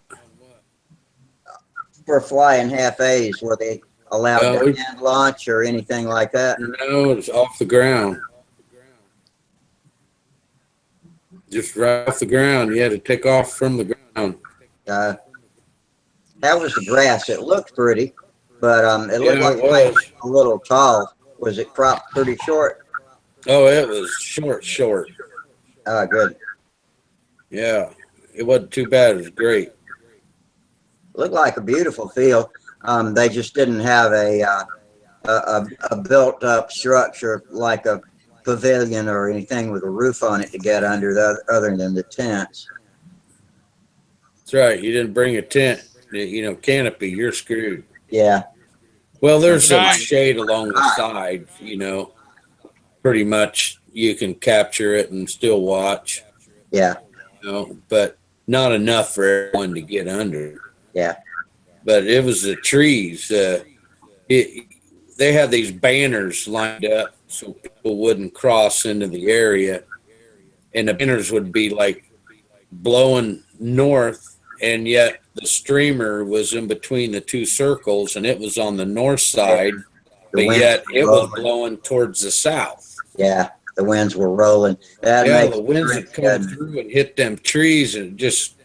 for flying half-A's? Were they allowed to hand launch or anything like that? No, it was off the ground. Just right off the ground. You had to take off from the ground. That was the grass. It looked pretty, but it looked like it was a little tall. Was it cropped pretty short? Oh, it was short. Good. Yeah, it wasn't too bad. It was great. Looked like a beautiful field. They just didn't have a built-up structure like a pavilion or anything with a roof on it to get under, other than the tents. That's right. You didn't bring a tent, canopy. You're screwed. Yeah. Well, there's some shade along the sides, pretty much you can capture it and still watch. Yeah. But not enough for everyone to get under. Yeah. But it was the trees. They had these banners lined up so people wouldn't cross into the area. And the banners would be like blowing north, and yet the streamer was in between the two circles, and it was on the north side, but yet it was blowing towards the south. Yeah, the winds were rolling. The winds would come through and hit them trees and just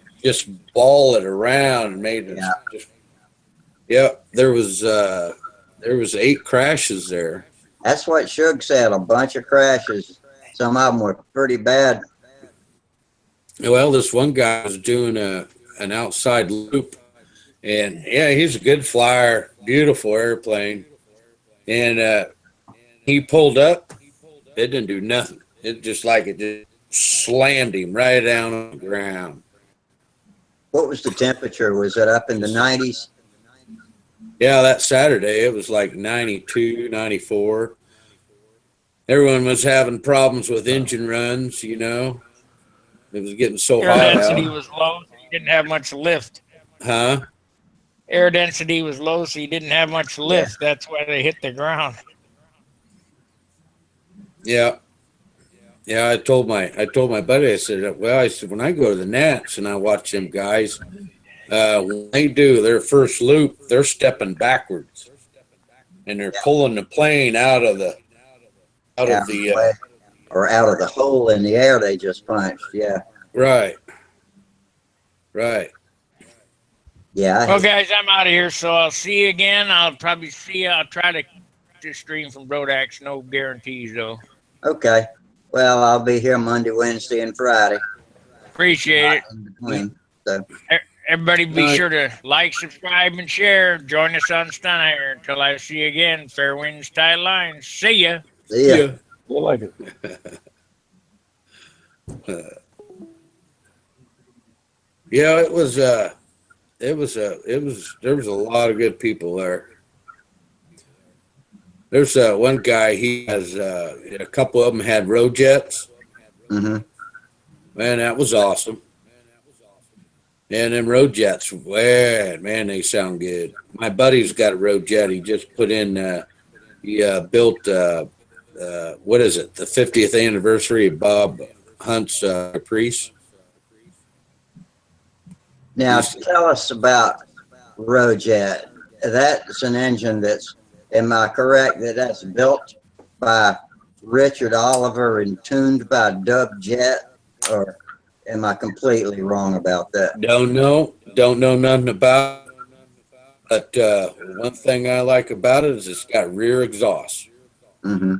ball it around and made it there was 8 crashes there. That's what Suge said, a bunch of crashes. Some of them were pretty bad. Well, this one guy was doing an outside loop, and he's a good flyer, beautiful airplane. And he pulled up, it didn't do nothing. It just slammed him right down on the ground. What was the temperature? Was it up in the 90s? Yeah, that Saturday it was like 92, 94. Everyone was having problems with engine runs, It was getting so hot Air density out. was low, so you didn't have much lift. Huh? Air density was low, so you didn't have much lift. Yeah. That's why they hit the ground. Yeah. Yeah, I told my buddy, I said, when I go to the Nats and I watch them guys, when they do their first loop, they're stepping backwards, and they're pulling the plane out of the hole in the air they just punched. Yeah. Right. Yeah. Well, guys, I'm out of here, so I'll see you again. I'll probably see you. I'll try to stream from Brodax. No guarantees, though. Okay. Well, I'll be here Monday, Wednesday, and Friday. Appreciate it. In between, so. Everybody be sure to like, subscribe, and share. Join us on Stunt Hanger. Until I see you again, fair winds, tight lines. See ya. See ya. We'll like it. Yeah, it was there was a lot of good people there. There's one guy, he has a couple of them had road jets. Mm-hmm. Man, that was awesome. And them road jets, man, they sound good. My buddy's got a road jet. He just put in, he built, what is it, the 50th anniversary of Bob Hunt's Caprice. Now, tell us about Rojet. That's an engine that's, am I correct that that's built by Richard Oliver and tuned by Dub Jet, or am I completely wrong about that? Don't know nothing about it. But one thing I like about it is it's got rear exhaust, Mm-hmm.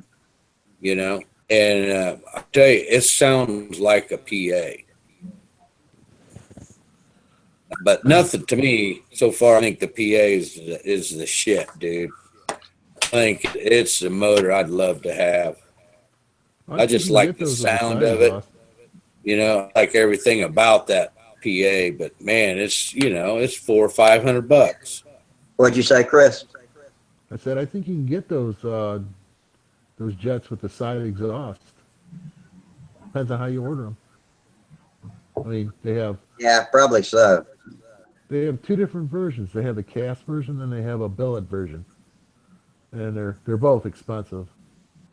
you know, and I tell you, it sounds like a PA. But nothing to me so far. I think the PA is the shit, dude. I think it's the motor I'd love to have. I just like the sound of it. You know, I like everything about that PA. But man, it's it's $400 or $500. What'd you say, Chris? I said I think you can get those jets with the side exhaust. Depends on how you order them. I mean, Yeah, probably so. they have two different versions. They have the cast version and they have a billet version, and they're both expensive.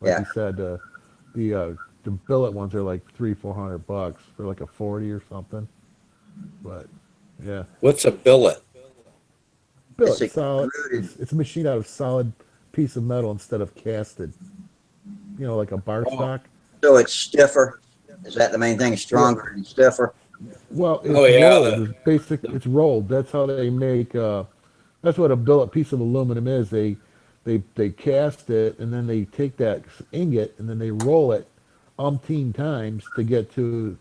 Like Yeah. you said, the billet ones are like $300-400 for like a 40 or something. But yeah, What's a billet? billet It's solid. extruded. It's a machine out of solid piece of metal instead of casted. You know, like a bar Oh. stock. So it's stiffer. Is that the main thing? Stronger and stiffer? Well, it's Oh, yeah, rolled. It's basic. It's rolled. That's how they make. That's what a billet piece of aluminum is. They cast it and then they take that ingot and then they roll it umpteen times to get to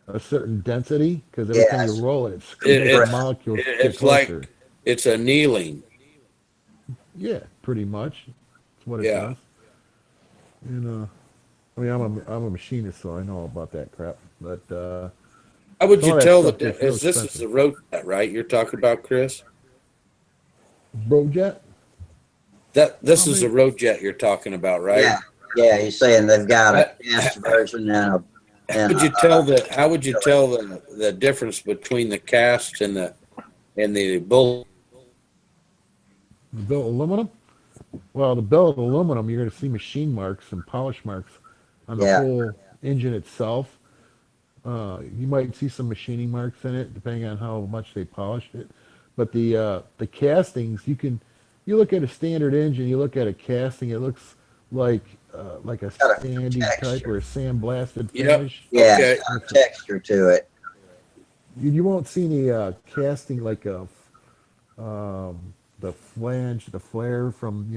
a certain density. Because every time you Yes. roll it, It- makes the it's- molecules get It's like closer. it's annealing. Yeah, pretty much. That's what it Yeah. does. And I mean, I'm a machinist, so I know all about that crap. But How would some you of that tell stuff that gets real this is expensive. the road jet, right? You're talking about, Chris? Roadjet? This I is the mean, road jet you're talking about, right? Yeah. Yeah, he's saying they've got a How cast version and a. how And would you tell the difference between the cast and the bullet? the billet aluminum? Well, the billet aluminum, you're going to see machine marks and polish marks on the Yeah. whole engine itself. You might see some machining marks in it, depending on how much they polished it. But the castings, you look at a standard engine, you look at a casting, it looks like a Got a sandy type texture. or a sandblasted Yep. finish. Yeah, Okay. it's got a texture to it. You won't see any casting like the flange, the flare from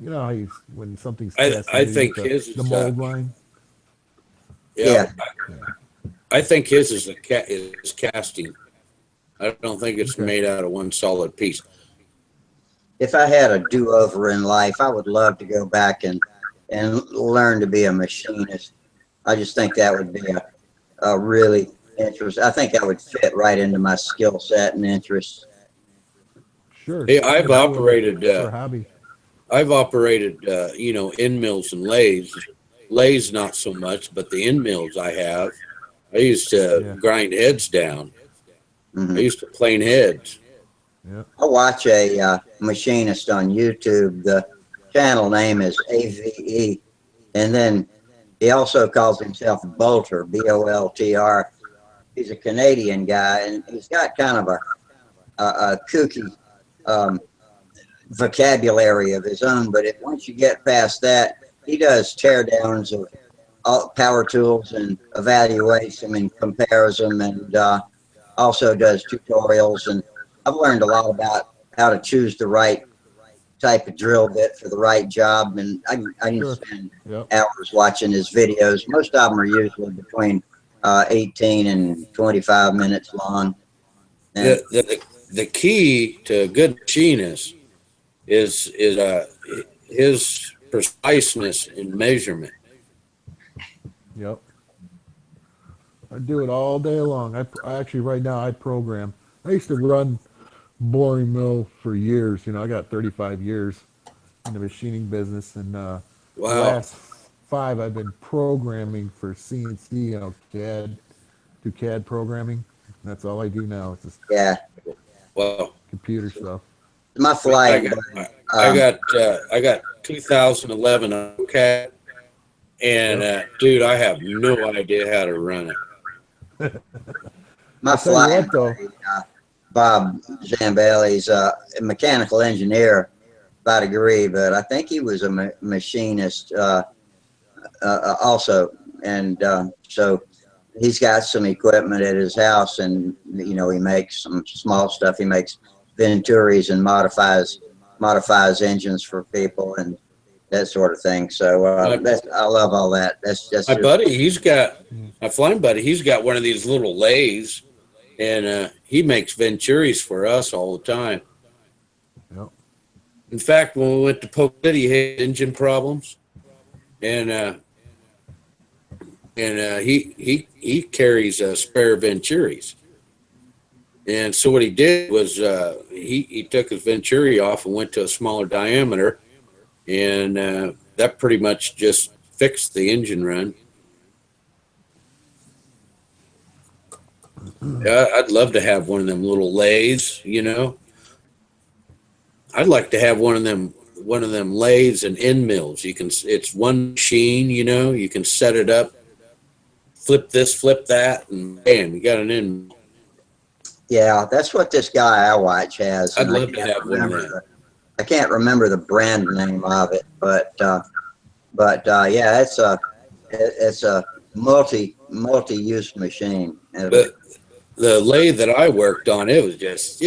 how when something's cast, I you think get his the is mold line. yeah. Yeah. I think his is is casting. I don't think it's Okay. made out of one solid piece. If I had a do-over in life, I would love to go back and learn to be a machinist. I just think that would be a really interest. I think that would fit right into my skill set and interests. Sure. Hey, I've For operated hobby. end mills and lathes. Lathes not so much, but the end mills I have. I used to Yeah. grind heads down. Mhm. I used to plane heads. Yeah. I watch a machinist on YouTube. The channel name is AVE, and then he also calls himself Bolter, Boltr. He's a Canadian guy, and he's got kind of a kooky vocabulary of his own. But once you get past that, he does teardowns of all power tools and evaluates them and compares them, and also does tutorials. And I've learned a lot about how to choose the right type of drill bit for the right job. And I can Sure. spend Yep. hours watching his videos. Most of them are usually between 18 and 25 minutes long. And The key to a good machinist is preciseness in measurement. Yep. I do it all day long. I actually right now I program. I used to run boring mill for years. You know, I got 35 years in the machining business, and the Wow. last 5 I've been programming for CNC, you know, CAD, do CAD programming. That's all I do now. It's just Yeah, Wow. computer stuff. my I flying got, buddy. I got 2011 AutoCAD, and dude, I have no idea how to run it. My I'll tell you flying what, though. buddy, Bob Zambelli's a mechanical engineer by degree, but I think he was a machinist also. And so he's got some equipment at his house, and you know, he makes some small stuff. He makes Venturis and modifies engines for people and that sort of thing. So I love all that. That's My just buddy, my flying buddy, he's got one of these little lathes, and he makes Venturis for us all the time. Yep. In fact, when we went to Polk City, he had engine problems, and he carries spare Venturis. And so what he did was he took his Venturi off and went to a smaller diameter, and that pretty much just fixed the engine run. I'd love to have one of them little lathes, you know. I'd like to have one of them lathes and end mills. It's one machine, you know. You can set it up, flip this, flip that, and bam, you got an end mill. yeah. That's what this guy I watch has. I'd and I love to can't have one of remember them. I can't remember the brand name of it, but yeah, it's a multi-use machine. But the lathe that I worked on, it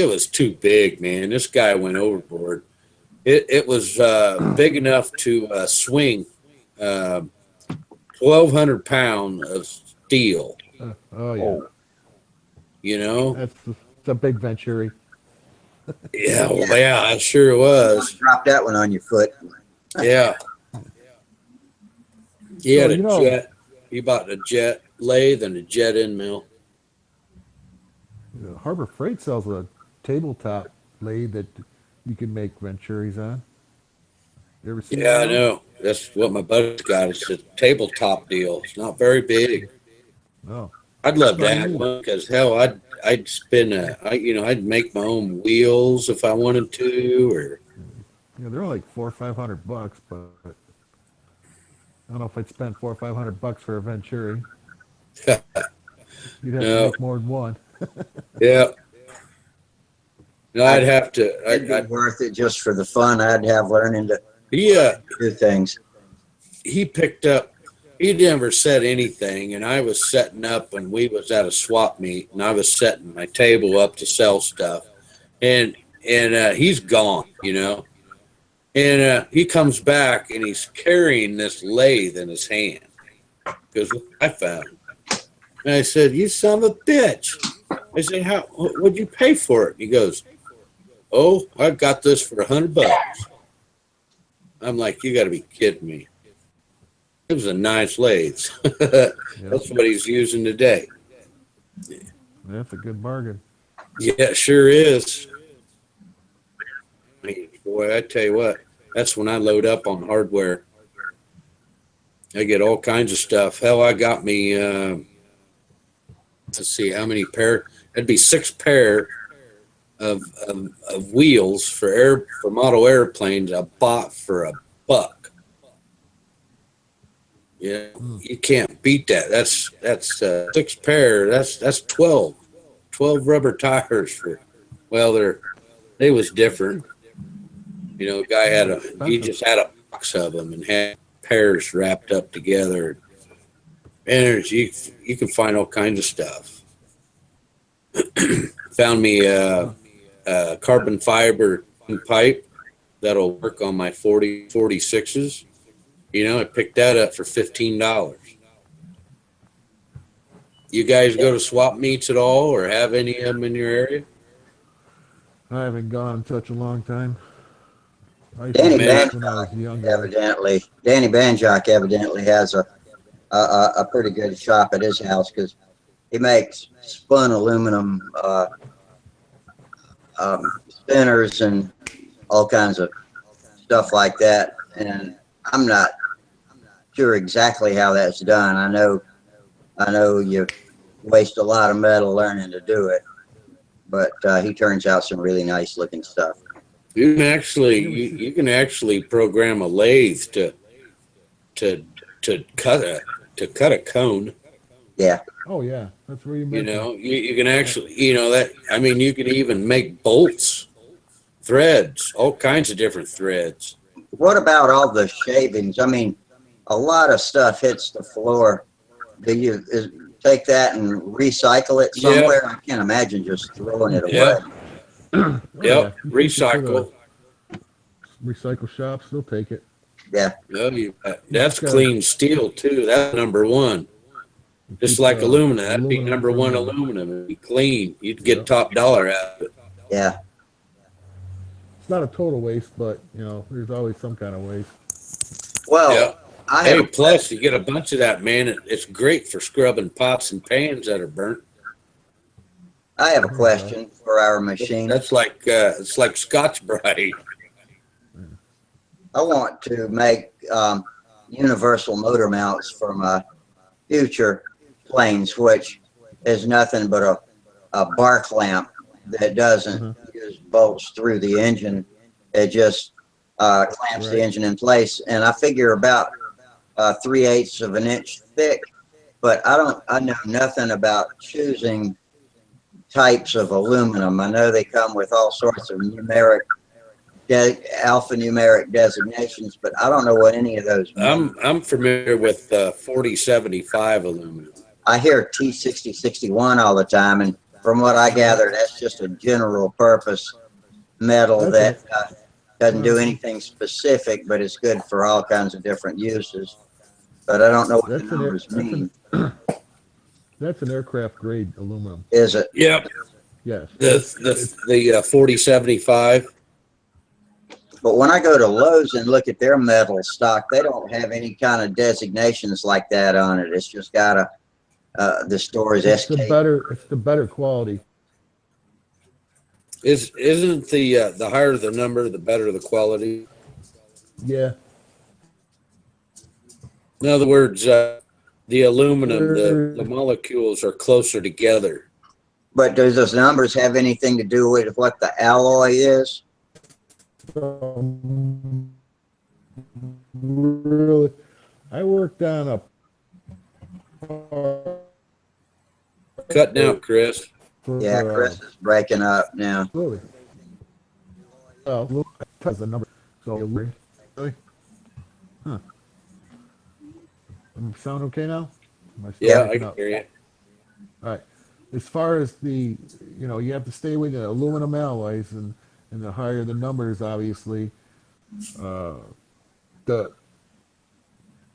was too big, man. This guy went overboard. It was big enough to swing 1,200 pound of steel. Oh yeah, You know? it's a big Venturi. Yeah, well, yeah, I sure was. Drop that one on your foot. Yeah. He had So, a you know- jet. He bought a jet lathe and a jet end mill. Harbor Freight sells a tabletop lathe that you can make Venturis on. You ever seen Yeah, I one of those? know. That's what my buddy's got. It's a tabletop deal. It's not very big. No. I'd love to That's what I have mean. one because hell, I'd spin I'd make my own wheels if I wanted to, or Yeah, they're only like $400 or $500, but I don't know if I'd spend $400 or $500 for a Venturi. You'd have No. to make more than one. yeah. No, I'd have to. It'd be worth it just for the fun I'd have learning to Yeah, do things. he picked up. He never said anything, and I was setting up, and we was at a swap meet, and I was setting my table up to sell stuff, and he's gone, you know, and he comes back and he's carrying this lathe in his hand because I found, and I said, "You son of a bitch!" I said, "How? What'd you pay for it?" He goes, "Oh, I got this for $100." I'm like, "You got to be kidding me." It was a nice lathe. That's what he's using today. That's a good bargain. Yeah, it sure is. Boy, I tell you what, that's when I load up on hardware. I get all kinds of stuff. Hell, I got me, let's see, how many pair? That'd be 6 pair of wheels for model airplanes I bought for $1. Yeah, you can't beat that. That's 6 pair. That's 12 rubber tires for. Well, they was different. You know, the guy he just had a box of them and had pairs wrapped up together. And you can find all kinds of stuff. Found me a carbon fiber pipe that'll work on my 46s. You know, I picked that up for $15. You guys go to swap meets at all, or have any of them in your area? I haven't gone in such a long time. I used to Danny do Man, this when I was younger. Danny Banjock evidently has a pretty good shop at his house because he makes spun aluminum spinners and all kinds of stuff like that. And I'm not sure exactly how that's done. I know you waste a lot of metal learning to do it, but he turns out some really nice looking stuff. you can actually you can actually program a lathe to to cut a cone. Yeah, Oh yeah, that's where you You mentioned. know, you can actually, you know, that, I mean, you can even make bolts, threads, all kinds of different threads. what about all the shavings? I mean, a lot of stuff hits the floor. Do you take that and recycle it Yep, somewhere? I can't imagine just throwing it away. yep, Oh yeah, yep. you take it to the Recycle. recycle shops, they'll take it. Yeah, No, you bet. You That's just gotta clean steel too. That's number one. Just keep like aluminum, that'd be aluminum number one from. aluminum. It'd be clean. You'd get Yep. top dollar out of it. yeah. It's not a total waste, but you know, there's always some kind of waste. Well, Yep. I have Hey, a plus you get a bunch of that, man. It's great for scrubbing pots and pans that are burnt. question for our machinist. That's like it's like Scotch Brite. I want to make universal motor mounts for my future planes, which is nothing but a bark lamp that doesn't use bolts through the engine. It just clamps the Right. engine in place. And I figure about 3/8 of an inch thick, but I know nothing about choosing types of aluminum. I know they come with all sorts of alphanumeric designations, but I don't know what any of those mean. I'm familiar with 4075 aluminum. I hear T6061 all the time, and from what I gather, that's just a general purpose metal That's that doesn't do anything specific, but it's good for all kinds of different uses. But I don't know what the That's an numbers mean. that's an aircraft grade aluminum. Is it? Yep, Yes. the 4075. But when I go to Lowe's and look at their metal stock, they don't have any kind of designations like that on it. It's just got the store is It's SK. the better quality. Isn't the higher the number, the better the quality? Yeah. In other words, the aluminum, the There- molecules are closer together. But does those numbers have anything to do with what the alloy is? Really, I worked on a Cutting out, Chris. Yeah, Chris is breaking up now. Really. Well, that's the number. So really, huh? Sound okay now? Am I still Yeah, I breaking can up? hear you. All right. As far as the, you know, you have to stay with the aluminum alloys, and the higher the numbers, obviously, uh, the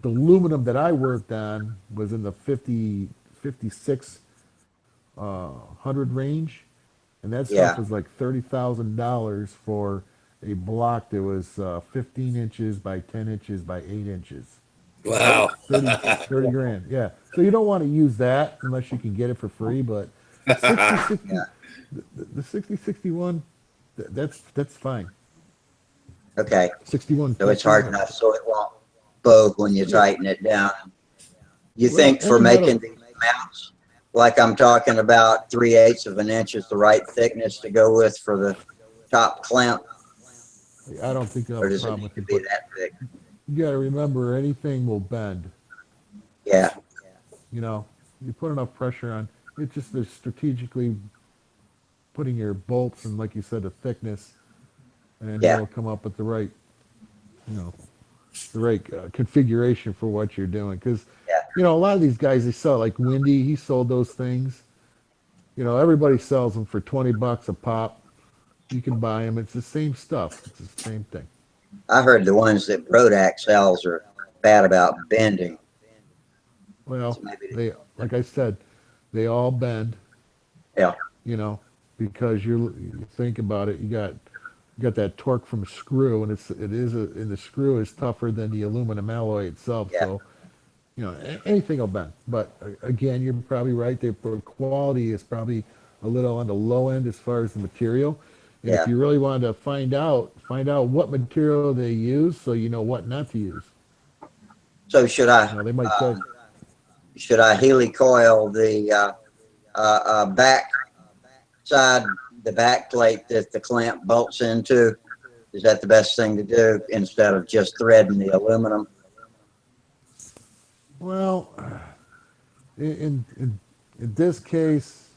aluminum that I worked on was in the 56 hundred range, and that stuff Yeah. was like $30,000 for a block that was 15 inches by 10 inches by 8 inches. Wow. 30 grand. Yeah. So you don't want to use that unless you can get it for free. But 60, Yeah. the 6061, that's fine. Okay. 61. So it's hard enough so it won't bug when you tighten it down. You Well, think for any metal- making these mounts, like I'm talking about 3/8 of an inch is the right thickness to go with for the top clamp, I don't think I'll or have a does it problem need with to it. be But that thick? you got to remember, anything will bend. Yeah. You know, you put enough pressure on. It's just the strategically putting your bolts and, like you said, the thickness, and Yeah. it'll come up with the right, you know, the right configuration for what you're doing. Because, Yeah. you know, a lot of these guys, they sell, like Windy, he sold those things. You know, everybody sells them for $20 a pop. You can buy them. It's the same stuff. It's the same thing. I heard the ones that Brodak sells are bad about bending. Well, So maybe, they, like I said, they all bend. yeah. You know, because you think about it, you got you got that torque from a screw, and and the screw is tougher than the aluminum alloy itself. Yeah. So anything will bend. But again, you're probably right. The quality is probably a little on the low end as far as the material. And if Yeah. you really want to find out what material they use, so you know what not to use. So should They might say, I helicoil the back side, the back plate that the clamp bolts into? Is that the best thing to do instead of just threading the aluminum? well, in this case,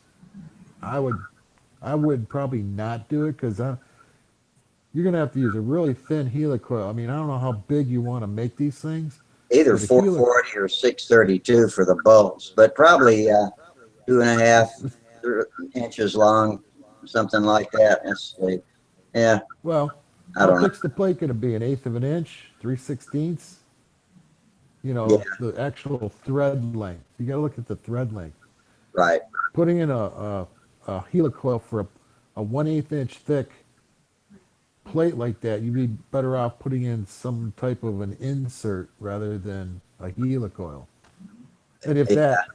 I would I would probably not do it because you're gonna have to use a really thin helicoil. I mean, I don't know how big you want to make these things, Either but a 440 or 632 for the bolts, but probably 2.5 it's inches long, something like that. Let's see. Yeah, well, I how don't know. thick's the plate gonna be? An eighth of an inch, 3/16? Yeah, The actual thread length. You got to look at the thread length. right. Putting in a helicoil for a 1/8 inch thick plate like that, you'd be better off putting in some type of an insert rather than a helicoil. And if Yeah, that,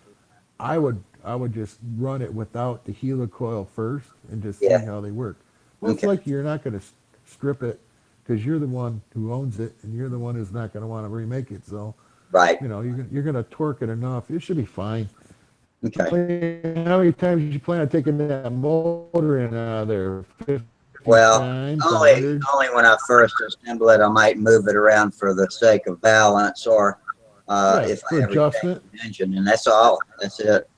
I would just run it without the helicoil first and just see yeah. how they work. Most Okay, likely you're not going to strip it because you're the one who owns it and you're the one who's not going to want to remake it. So right. you're gonna torque it enough. It should be fine. Okay. How many times did you plan on taking that motor in out of there? 50 Well, times, only 100? only when I first assemble it, I might move it around for the sake of balance, or Yeah, if for I ever change adjustment. the engine, and that's all. That's it.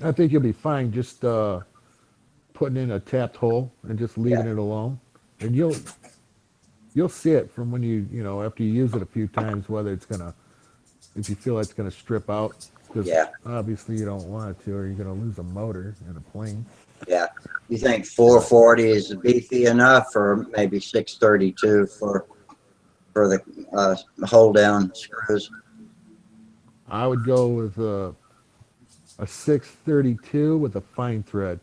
I think you'll be fine just putting in a tapped hole and just Yeah, leaving it alone. And you'll see it from when after you use it a few times whether it's gonna if you feel it's gonna strip out because yeah, obviously you don't want it to or you're gonna lose a motor in a plane. yeah. You think But 440 is beefy enough, or maybe 632 for the hold down screws? I would go with a 632 with a fine thread,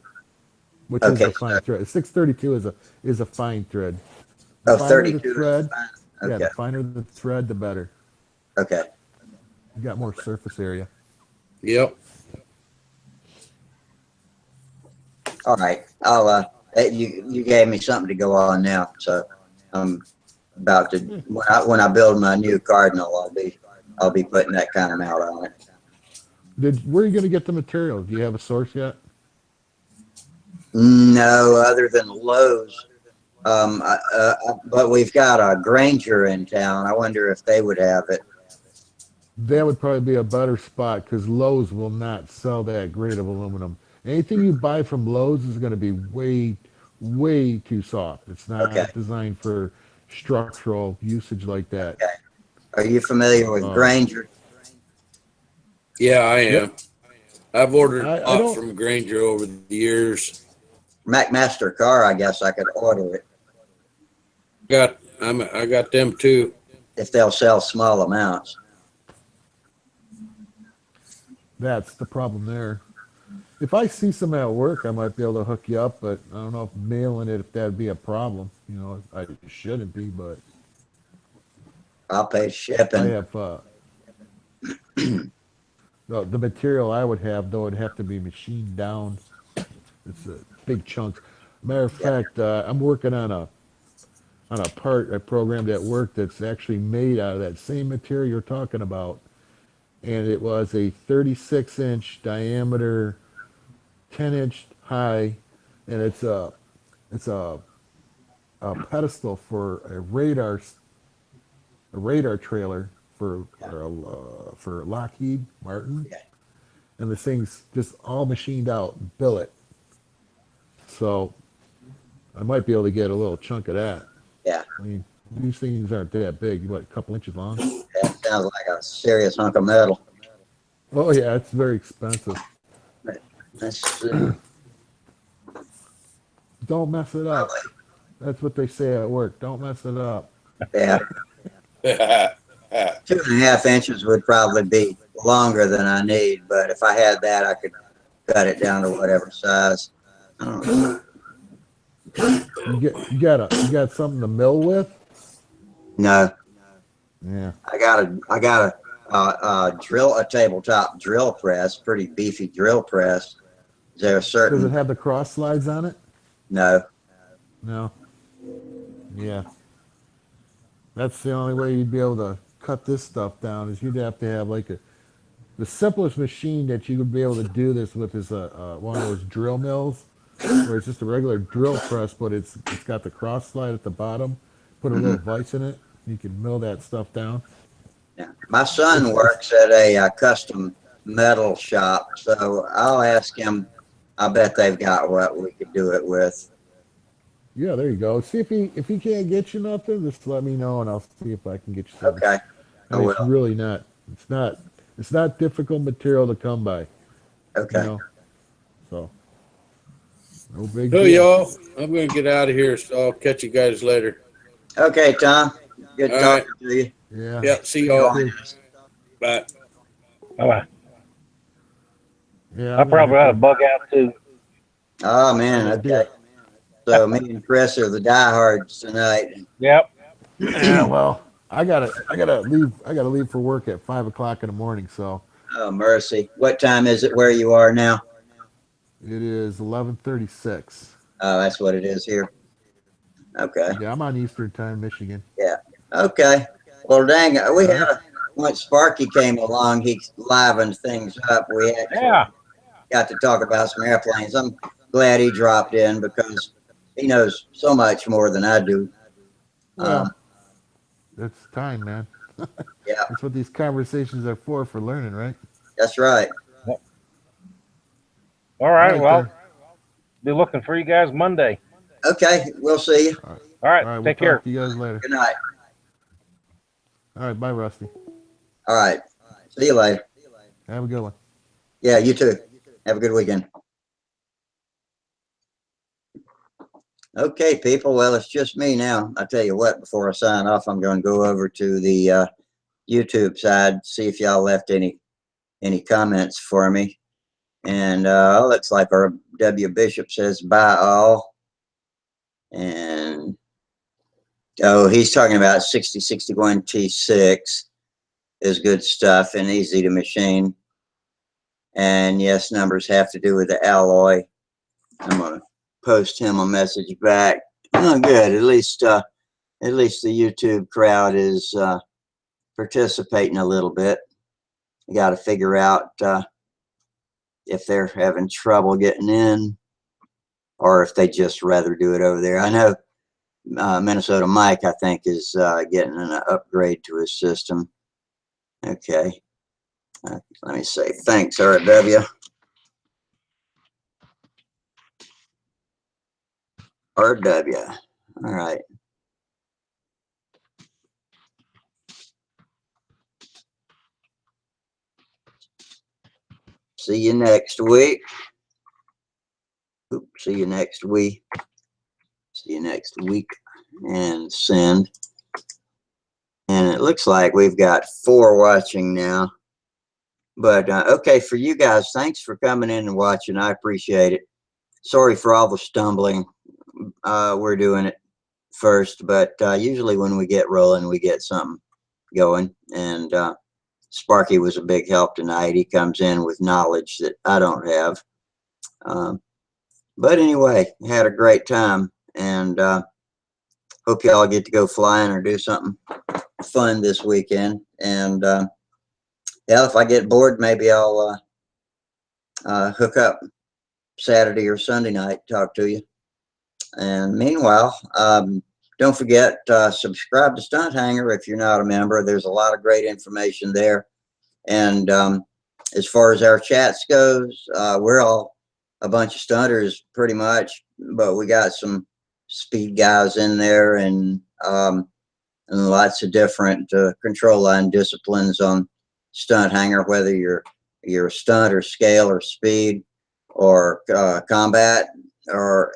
which is Okay, the fine thread. A 632 is a fine thread. The oh, finer the 32 is thread, fine. yeah, Okay, the finer the thread, the better. okay. You got more surface area. Yep. All right. You gave me something to go on now, so I'm about to when I build my new Cardinal, I'll be putting that kind of mount on it. Where are you going to get the material? Do you have a source yet? No, other than Lowe's. But we've got a Granger in town. I wonder if they would have it. That would probably be a better spot because Lowe's will not sell that grade of aluminum. Anything you buy from Lowe's is going to be way too soft. It's Okay. not designed for structural usage like that. Okay. Are you familiar with Um, Granger? Yeah, I yep. am. I've ordered a I lot don't. from Granger over the years. McMaster Car, I guess I could order it I got them too. if they'll sell small amounts. That's the problem there. If I see some at work, I might be able to hook you up, but I don't know if mailing it if that'd be a problem. I shouldn't be, but I'll pay I shipping. have the material I would have though would have to be machined down. It's a big chunks. Matter of Yeah. fact, I'm working on a part I programmed at work that's actually made out of that same material you're talking about, and it was a 36-inch diameter, 10-inch high, and it's a pedestal for a radar trailer for Lockheed Martin, Yeah. and the thing's just all machined out, billet. So I might be able to get a little chunk of that. Yeah. I mean, these things aren't that big. What, a couple inches long? That sounds like a serious hunk of metal. Oh yeah, it's very expensive. That's Don't mess it up. That's what they say at work. Don't mess it up. yeah. 2.5 inches would probably be longer than I need, but if I had that, I could cut it down to whatever size. I don't know. You got something to mill with? No, Yeah. I got a tabletop drill press, pretty beefy drill press. Is there a Does it certain? have the cross slides on it? No. No. Yeah. That's the only way you'd be able to cut this stuff down is you'd have to have like the simplest machine that you would be able to do this with is one of those drill mills where it's just a regular drill press, but it's got the cross slide at the bottom. Put a little Mhm. vise in it. You can mill that stuff down. Yeah. My son It's works at a custom metal shop, so I'll ask him. I bet they've got what we could do it with. yeah, there you go. See if he can't get you nothing, just let me know and I'll see if I can get you something. Okay, I I mean, it's will. really not. It's not difficult material to come by. You Okay. know, so no big So, deal. y'all, I'm going to get out of here. So I'll catch you guys later. Okay, Tom. Good All talking right. to you. Yeah. Yeah. See Go y'all. on. Too. Bye. Bye-bye. Yeah. I I'm gonna probably have ought to to. bug out too. Oh I'm man. gonna do Okay. it. So me and Chris are the diehards tonight. Yep. Yeah. Well, I gotta leave for work at 5 o'clock in the morning. So Oh mercy. What time is it where you are now? it is 11:36. Oh, that's what it is here. Okay. Yeah, I'm on Eastern Time, Michigan. Yeah. Okay. Well, dang, we All had right. once Sparky came along, he livened things up. We actually Yeah. got to talk about some airplanes. I'm glad he dropped in because he knows so much more than I do. Well, it's time, man. Yeah, That's what these conversations are for learning, right? that's right. All All right. right, Well, there. be looking for you guys Monday. Okay, we'll see you. All right. All right. All right. We'll Take care. talk to you guys later. Good night. All right. Bye, Rusty. All right. See you later. Have a good one. Yeah, you too. Have a good weekend. Okay, people. Well, it's just me now. I tell you what, before I sign off, I'm going to go over to the YouTube side, see if y'all left any comments for me. And looks like our W. Bishop says bye all. And oh, he's talking about 6061 T6 is good stuff and easy to machine. And yes, numbers have to do with the alloy. I'm gonna post him a message back. Oh, good. At least the YouTube crowd is participating a little bit. You got to figure out if they're having trouble getting in, or if they just rather do it over there. I know Minnesota Mike, I think, is getting an upgrade to his system. Okay. Let me say thanks, RW. RW. All right. See you next week. Oops, see you next week. See you next week. And send. And it looks like we've got 4 watching now. But okay, for you guys, thanks for coming in and watching. I appreciate it. Sorry for all the stumbling. We're doing it first, but usually when we get rolling, we get something going. And Sparky was a big help tonight. He comes in with knowledge that I don't have. But anyway, had a great time, and hope y'all get to go flying or do something fun this weekend. And yeah, if I get bored, maybe I'll hook up Saturday or Sunday night, talk to you. And meanwhile, don't forget, subscribe to Stunt Hanger if you're not a member. There's a lot of great information there. And as far as our chats goes, we're all a bunch of stunters pretty much, but we got some speed guys in there, and lots of different control line disciplines on Stunt Hanger, whether you're stunt or scale or speed or combat or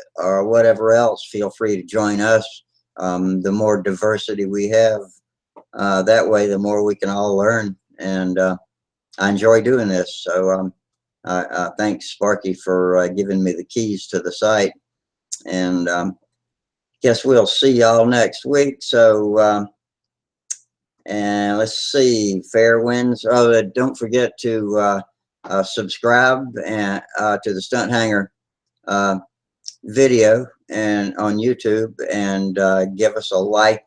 whatever else. Feel free to join us. The more diversity we have, that way the more we can all learn. And I enjoy doing this. So thanks, Sparky, for giving me the keys to the site. And guess we'll see y'all next week. So, and let's see, fair winds. Oh, don't forget to subscribe and to the Stunt Hanger video and on YouTube, and give us a like,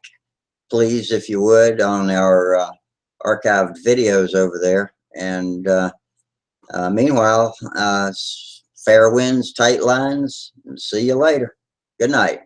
please, if you would, on our archived videos over there. And meanwhile, fair winds, tight lines, and see you later. Good night.